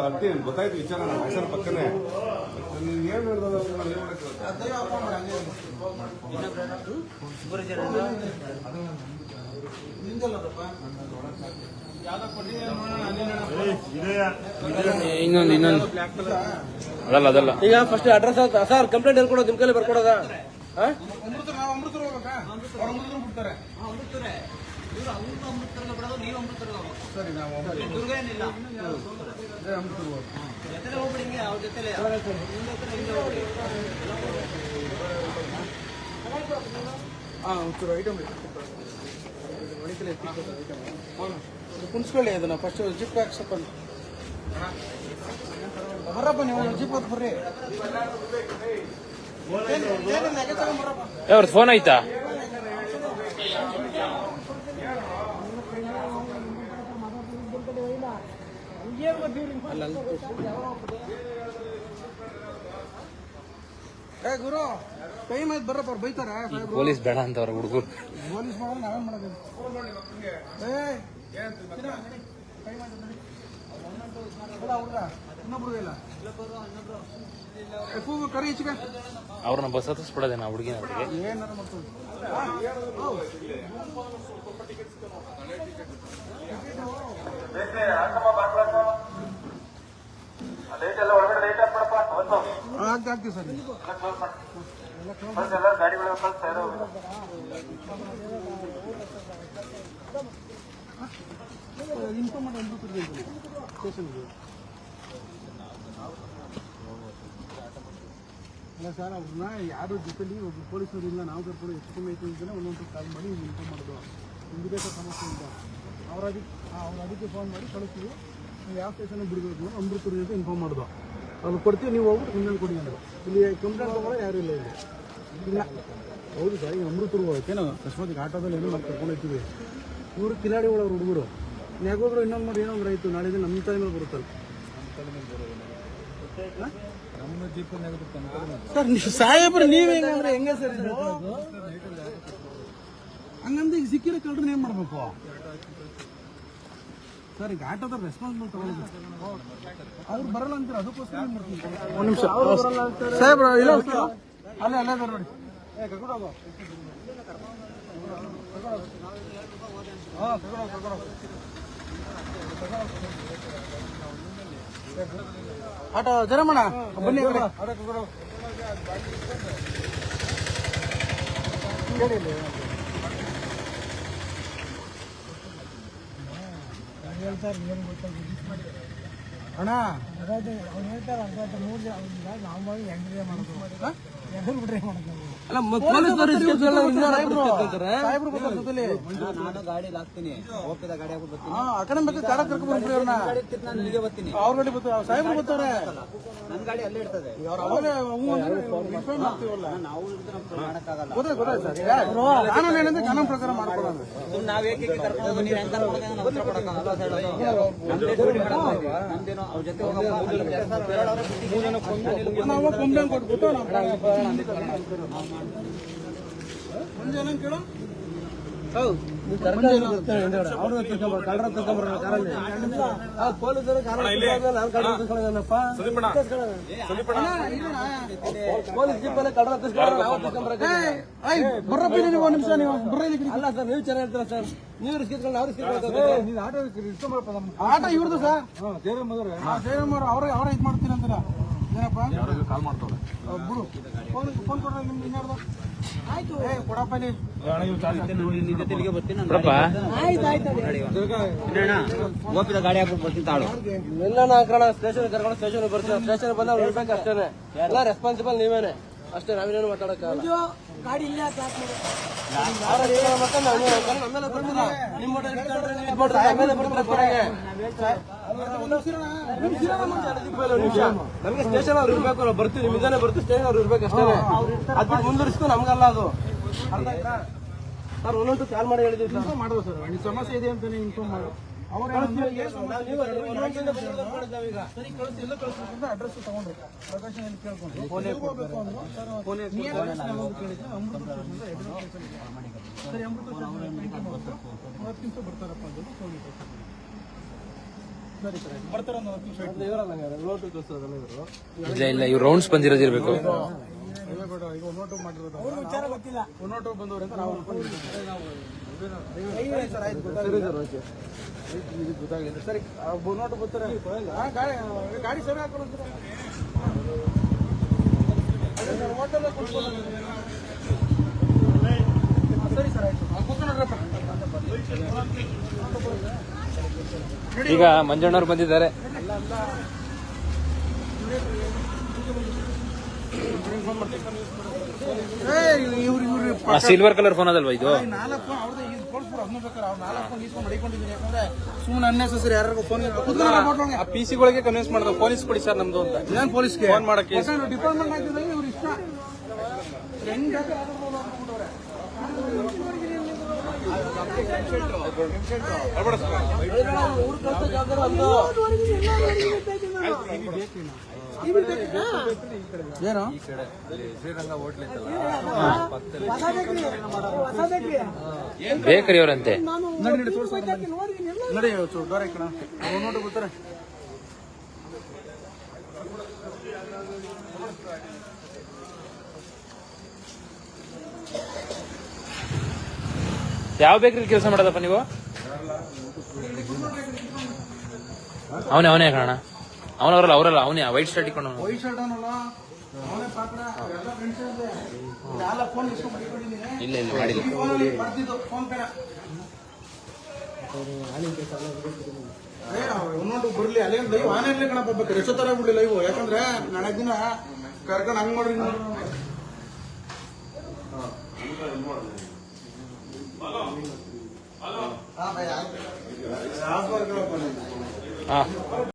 ಅಟ್ಟಿ ಗೊತ್ತಾಯ್ತು ವಿಚಾರ ನಮ್ಮ ಹೆಸರು ಪಕ್ಕನೇ ನೀವು ಏನು ಹೇಳ್ದಲ್ಲ ಇನ್ನೊಂದು ಅದಲ್ಲ ಈಗ ಫಸ್ಟ್ ಅಡ್ರೆಸ್ ಸರ್ ಕಂಪ್ಲೇಂಟ್ ಹೇಳ್ಕೊಡೋದು ನಿಮ್ ಕೈಲಿ ಬರ್ಕೊಡೋದ ಅಮೃತರು ನಾವು ಅಮೃತರು ಹೋಗ್ಬೇಕಾ ಅವ್ರು ಅಮೃತರು ಬಿಡ್ತಾರೆ ಸರಿ ನಾವು ದುರ್ಗ ಏನಿಲ್ಲ ಅಮೃತರು ಹೋಗ್ಬೇಕು ಜೊತೆಲೆ ಹೋಗ್ಬಿಡಿ ಹಿಂಗೆ ಅವ್ರ ಜೊತೆಲೆ ಒಂಚೂರು ಐಟಮ್ ಕುಣಿಸ್ಕೊಳ್ಳಿ ಅದನ್ನ ಫಸ್ಟ್ ಜಿಪ್ ಹಾಕ್ಸಪ್ಪ ಬರಪ್ಪ ನೀವು ಜಿಪ್ ಹೊತ್ತು ಬರ್ರಿ ಅವ್ರದ್ದು ಫೋನ್ ಆಯ್ತಾ? ಏ ಗುರು ಟೈಮ್ ಆಯ್ತು ಬರಪ್ಪ ಅವ್ರು ಬೈತಾರ ಪೊಲೀಸ್ ಬೇಡ ಅಂತ ಅವ್ರ ಹುಡುಗರು. ಪೊಲೀಸ್ ಮಾಡಲ್ಲ ನಾವೇನ್ ಮಾಡೋದು ಇನ್ನೊಬ್ರು ಇಲ್ಲ ಕರಿ ಈಚೆಗೆ ಅವ್ರನ್ನ ಬಸ್ ಹತ್ತಿಸ್ಬಿಡೋದೆ ನಾ ಹುಡುಗಿನ ಅವ್ರಿಗೆ. ಏನಾರ ಮಾಡ್ತೀವಿ ಆಗ್ತೀವಿ ಸರ್ ಇನ್ಫಾರ್ಮ್ ಮಾಡಿ ಸ್ಟೇಷನ್ಗೆ ಅಲ್ಲ ಸರ್ ಅವ್ರನ್ನ ಯಾರು ಜೊತೆಲಿ ಒಬ್ಬ ಪೊಲೀಸರು ಇಲ್ಲ ನಾವು ಕರ್ಕೊಂಡು ಹೆಚ್ಚು ಕಮ್ಮಿ ಆಯ್ತು ಅಂತಲೇ ಒಂದೊಂದು ಕಾಲ್ ಮಾಡಿ ಇನ್ಫಾರ್ಮ್ ಮಾಡೋದು ನಿಮಗೆ ಸಮಸ್ಯೆ ಇಲ್ಲ ಅವ್ರು ಅದಕ್ಕೆ ಫೋನ್ ಮಾಡಿ ಕಳಿಸ್ತೀವಿ ನೀವು ಯಾವ ಸ್ಟೇಷನ್ಗೆ ಬಿಡಬೇಕು ಅಮೃತರು ಅಂತ ಇನ್ಫಾರ್ಮ್ ಮಾಡೋದು ಅವ್ರು ಕೊಡ್ತೀವಿ ನೀವು ಹೋಗ್ಬಿಟ್ಟು ನಿಮ್ಮಲ್ಲಿ ಕೊಡಿ ಅಂದರು ಇಲ್ಲಿ ಕಂಪ್ಲೇಂಟ್ ತಗೊಳ್ಳೋ ಯಾರು ಇಲ್ಲ ಇಲ್ಲಿ ಇಲ್ಲ ಹೌದು ಸರ್ ಈಗ ಅಮೃತರು ಹೋಗೋಕ್ಕೇನೋ ಅಕಸ್ಮಾತ್ ಆಟೋದಲ್ಲಿ ಏನೋ ನಾವು ಕರ್ಕೊಂಡು ಹೋಗ್ತೀವಿ ಇವರು ಕಿಲಾಡಿಗಳು ಅವ್ರು ಹುಡುಗರು ಯಾಗೋದ್ರು ಇನ್ನೊಂದು ಮಾಡಿ ಏನೋ ಒಂದು ರೈತು ನಾಳೆ ನಮ್ಮ ತಲೆ ಮೇಲೆ ಬರುತ್ತಲ್ಲ ಸರ್ ಸಾಹೇಬ್ರು ನೀವೇ ಹೆಂಗಂದ್ರೆ ಹೆಂಗೆ ಸರ್ ಹಂಗಂದ್ರೆ ಈಗ ಸಿಕ್ಕಿರೋ ಕಳ್ರನ್ನ ಏನ್ ಮಾಡ್ಬೇಕು ಸರ್ ಈಗ ಆಟೋದ ರೆಸ್ಪಾನ್ಸಿಬಲ್ ತಗೊಳ್ಳೋದು ಅವ್ರು ಬರಲ್ಲ ಅಂತೀರ ಅದಕ್ಕೋಸ್ಕರ ಒಂದು ನಿಮಿಷ ಸಾಹೇಬ್ರ ಇಲ್ಲ ಅಲ್ಲೇ ಅಲ್ಲೇ ಅದಾರ ನೋಡಿ ಕರ್ಕೊಂಡು ಹೋಗೋ ಆಟೋ ಜರಮಣ ಬನ್ನಿ ಅಣ್ಣ ಅವ್ರು ಹೇಳ್ತಾರೆ ಅರ್ಧ 3 ಜನ ನಾವು ಮಾಡಿ ಎಂಟ್ರಿ ಮಾಡೋದು ಎದುರು ಬಿಟ್ರೆ ಮಾಡೋದು ಅಲ್ಲ ನಾನು ಗಾಡಿ ಹಾಕ್ತೀನಿ ಹೋಗ್ತಿದ್ದ ಗಾಡಿ ಹಾಕಿ ಬರ್ತೀನಿ ಆ ಕಡೆ ಬೇಕಾದ್ರೆ ಕಾಡ ಕರ್ಕೊಂಡು ಬಂದ್ಬಿಡಿ ಅವ್ರನ್ನ ನಾನು ಇಲ್ಲಿಗೆ ಬರ್ತೀನಿ ಅವ್ರ ಗಾಡಿ ಬರ್ತಾರೆ ಸಾಹೇಬ್ರು ಬರ್ತಾರೆ ನನ್ನ ಗಾಡಿ ಅಲ್ಲೇ ಇರ್ತದೆ ಅವ್ರು ಅವಾಗಲೇ ಇನ್ಫಾರ್ಮ್ ಮಾಡ್ತೀವಲ್ಲ ನಾವು ಮಾಡಕ್ಕಾಗಲ್ಲ ಗೊತ್ತಾಯ್ತು ಸರ್ ಕಾನೂನು ಏನಂದ್ರೆ ಕಾನೂನು ಪ್ರಕಾರ ಮಾಡ್ಕೊಳ್ಳೋಣ ನಾವ್ ಏಕೆ ಕರ್ಕೊಂಡು ಹೋಗಿ ನೀವು ಹೆಂಗ್ ಕರ್ಕೊಂಡು ಉತ್ತರ ಕೊಡಕ್ಕಾಗಲ್ಲ ನಮ್ದೇನೋ ಅವ್ರ ಜೊತೆ ನಾವು ಕಂಪ್ಲೇಂಟ್ ಕೊಟ್ಬಿಟ್ಟು ಮುಂಜಾನೆ ಕೇಳು ಬರ್ರಪ್ಪ ನೀವು ನಿಮಿಷ ನೀವು ಅಲ್ಲ ಸರ್ ನೀವು ಚೆನ್ನಾಗಿ ಹೇಳ್ತೀರಾ ಸರ್ ನೀವು ರಿಸ್ಕಿಟ್ಕೊಂಡು ಆಟ ಇವ್ರದ್ದು ಸರ್ ಜಯರಾಮ್ ಅವ್ರ ಇದು ಮಾಡ್ತೀರ ಅಂತೀರ ಏನಪ್ಪ ಕಾಲ್ ಮಾಡ್ತಾರೆ ಬಿಡು ಫೋನ್ ಕೊಡ್ರಿ ನಿಮ್ದು ಇನ್ಯಾರ್ದು ಆಯ್ತು ಕೊಡಪ್ಪ ನೀ ಜೊತೆಲಿಗೆ ಬರ್ತೀನಿ ಗೋಪಿದ ಗಾಡಿ ಹಾಕೊಂಡು ಬರ್ತೀನಿ ತಾಳು ಎಲ್ಲ ಹಾಕೋಣ ಸ್ಟೇಷನ್ ಕರ್ಕೊಂಡು ಸ್ಟೇಷನ್ ಬರ್ತೀವಿ ಸ್ಟೇಷನ್ ಬಂದ ಇರ್ಬೇಕು ಅಷ್ಟೇನೆ ಎಲ್ಲ ರೆಸ್ಪಾನ್ಸಿಬಲ್ ನೀವೇನೆ ಅಷ್ಟೇ ನಾವೇನೇನು ಮಾತಾಡಕ್ಕಾಗಲ್ಲ ಗಾಡಿ ಇಲ್ಲೇ ನಮ್ಮೆಲ್ಲ ಬರ್ತಿಲ್ಲ ನಿಮ್ಮ ಆಮೇಲೆ ಬರ್ತಾರೆ ಕೊನೆಗೆ ನಮ್ಗೆ ಸ್ಟೇಷನ್ ಅವ್ರು ಇರ್ಬೇಕು ನಾವು ಬರ್ತೀವಿ ನಿಮ್ಮಿಂದಾನೆ ಬರ್ತೀವಿ ಸ್ಟೇಷನ್ ಅವ್ರು ಇರ್ಬೇಕು ಅಷ್ಟೇ ಅದ್ಬಿಟ್ಟು ಮುಂದುವರಿಸ್ತು ನಮ್ಗಲ್ಲ ಅದು ಅರ್ಥ ಆಯ್ತಾ ಸರ್ ಒಂದೊಂದು ಕಾಲ್ ಮಾಡಿ ಹೇಳಿದ್ವಿ ಸರ್. ಇನ್ಫಾರ್ಮ್ ಮಾಡೋದು ಸರ್, ನಿಮ್ ಸಮಸ್ಯೆ ಇದೆ ಅಂತ ಇನ್ಫಾರ್ಮ್ ಮಾಡು. ಅವ್ರು ನೀವು ನಾವೀಗ ಸರಿ ಕಳಿಸಿ, ಎಲ್ಲ ಕಳಿಸ್ಬೇಕಂತ ಅಡ್ರೆಸ್ ತಗೊಂಡ್ರು. ಲೊಕೇಶನ್ ಎಲ್ಲಿ ಕೇಳ್ಕೊಂಡು ಹೋಗ್ಬೇಕು ಅಂದ್ರು. ಸರ್ ನೀವೇ ಅಡ್ರೆಸ್ ಯಾವ್ದು ಕೇಳಿದ್ರೆ ಅಮೃತ ಸ್ಟೇಷನ್ ಸರಿ, ಅಮೃತ ಸ್ಟೇಷನ್ 20 ನಿಮಿಷ ಬರ್ತಾರಪ್ಪ ಅಂತ ಫೋನ್ ಇತ್ತು. ಸರಿ ಸರ್ ಬರ್ತಾರೆ ಒಂದು 10 ನಿಮಿಷ ಆಯ್ತು. ನೋಟು ಕಳಿಸೋದಲ್ಲ ಇವರು. ಇಲ್ಲ ಇವ್ರು ರೌಂಡ್ಸ್ ಬಂದಿರೋದಿರ್ಬೇಕು. ಈಗ ಒನ್ನೋಟು ಮಾಡಿರೋದು ವಿಚಾರ ಗೊತ್ತಿಲ್ಲ. ಒನ್ನೋಟು ಬಂದವ್ರೆ ಅಂತ ನಾವು ಅನ್ಕೊಂಡಿದ್ದೀವಿ. ಸರ್ ಆಯ್ತು, ಸರಿ ಸರ್ ಓಕೆ. ಇದು ಗೊತ್ತಾಗಲಿಲ್ಲ. ಸರಿ ಒನ್ನೋಟು ಬರ್ತಾರೆ. ಗಾಡಿ ಸರಿ ಹಾಕೊಳ್ಳೋದು ಹೋಟೆಲ್ ಸರಿ ಸರ್ ಆಯ್ತು. ಕೂತ್ಕೊಂಡ್ರಪ್ಪ. ಈಗ ಮಂಜಣ್ಣವ್ರು ಬಂದಿದ್ದಾರೆ. ಸಿಲ್ವರ್ ಕಲರ್ ಫೋನ್ ಅದಲ್ವಾ ಇದು? 4 ಫೋನ್ ಅವ್ರದ್ದು ಇದು ಕೊಡ್ಸ್ಬಿಡು, ಅದನ್ನ ಬೇಕಾದ್ರೆ ಅವ್ರು 4 ಫೋನ್ ಇಸ್ಕೊಂಡು ಮಡಿಕೊಂಡಿದ್ದೀನಿ. ಯಾಕಂದ್ರೆ ಸುಮ್ಮನೆ ಅನ್ನೆಸರಿ ಯಾರು ಫೋನ್ ಆ PC-ಗಳಿಗೆ ಕನ್ವಿನ್ಸ್ ಮಾಡಿದ ಪೊಲೀಸ್ ಕೊಡಿ ಸರ್ ನಮ್ದು ಅಂತ. ನಾನು ಪೊಲೀಸ್ಗೆ ಫೋನ್ ಮಾಡಕ್ಕೆ ಡಿಪಾರ್ಟ್ಮೆಂಟ್ ಆಗಿದ್ದಾಗ ಇವ್ರು ಇಷ್ಟ ಹೆಂಗ್ ಬೇಕಾದ್ರೆ ಊರು ಕಳ್ಸೋ ಜವಾಬ್ದಾರಿ ಒಂದು. ಏನು ಬೇಕರಿ ಅವರಂತೆ. ನಡಿ ಡೋರ್ ಕಣ ನೋಡು ಬರ್ತಾರೆ. ಯಾವ ಬೇಕರಿ ಕೆಲಸ ಮಾಡೋದಪ್ಪ ನೀವು? ಅವನೇ ಕಾರಣ. ಅವರಲ್ಲ ಅವನೇ ವೈಟ್ ಶರ್ಟ್ ಇಟ್ಕೊಂಡು. ವೈಟ್ ಶರ್ಟ್ ಅವನಲ್ಲ ಅವನೇ ಪಾತ್ರ. ಎಲ್ಲ ಫ್ರೆಂಡ್ಸ್ ಇದೆ. 4 ಫೋನ್ ಇಸ್ಕೊಂಡು ಮಡಿಕೊಂಡಿದ್ದೀನಿ. ಇಲ್ಲ ಮಾಡಿಲ್ಲ. ಈ ಫೋನಲ್ಲಿ ಬರ್ತಿದ್ದು ಫೋನ್ ಪೇ. ಒಂದೊಂದು ಬರ್ಲಿ ಅಲ್ಲೇ ಲೈವ್ ಆನ್ ಇರ್ಲಿ ಕಣಪ್ಪ. ಬೇಕಾದ್ರೆ ಎಷ್ಟೋ ತರ ಬಿಡ್ಲಿ ಲೈವ್. ಯಾಕಂದ್ರೆ ನಾಳೆ ದಿನ ಕರ್ಕೊಂಡು ಹಂಗ್ ಮಾಡ್ರಿ ಹಾ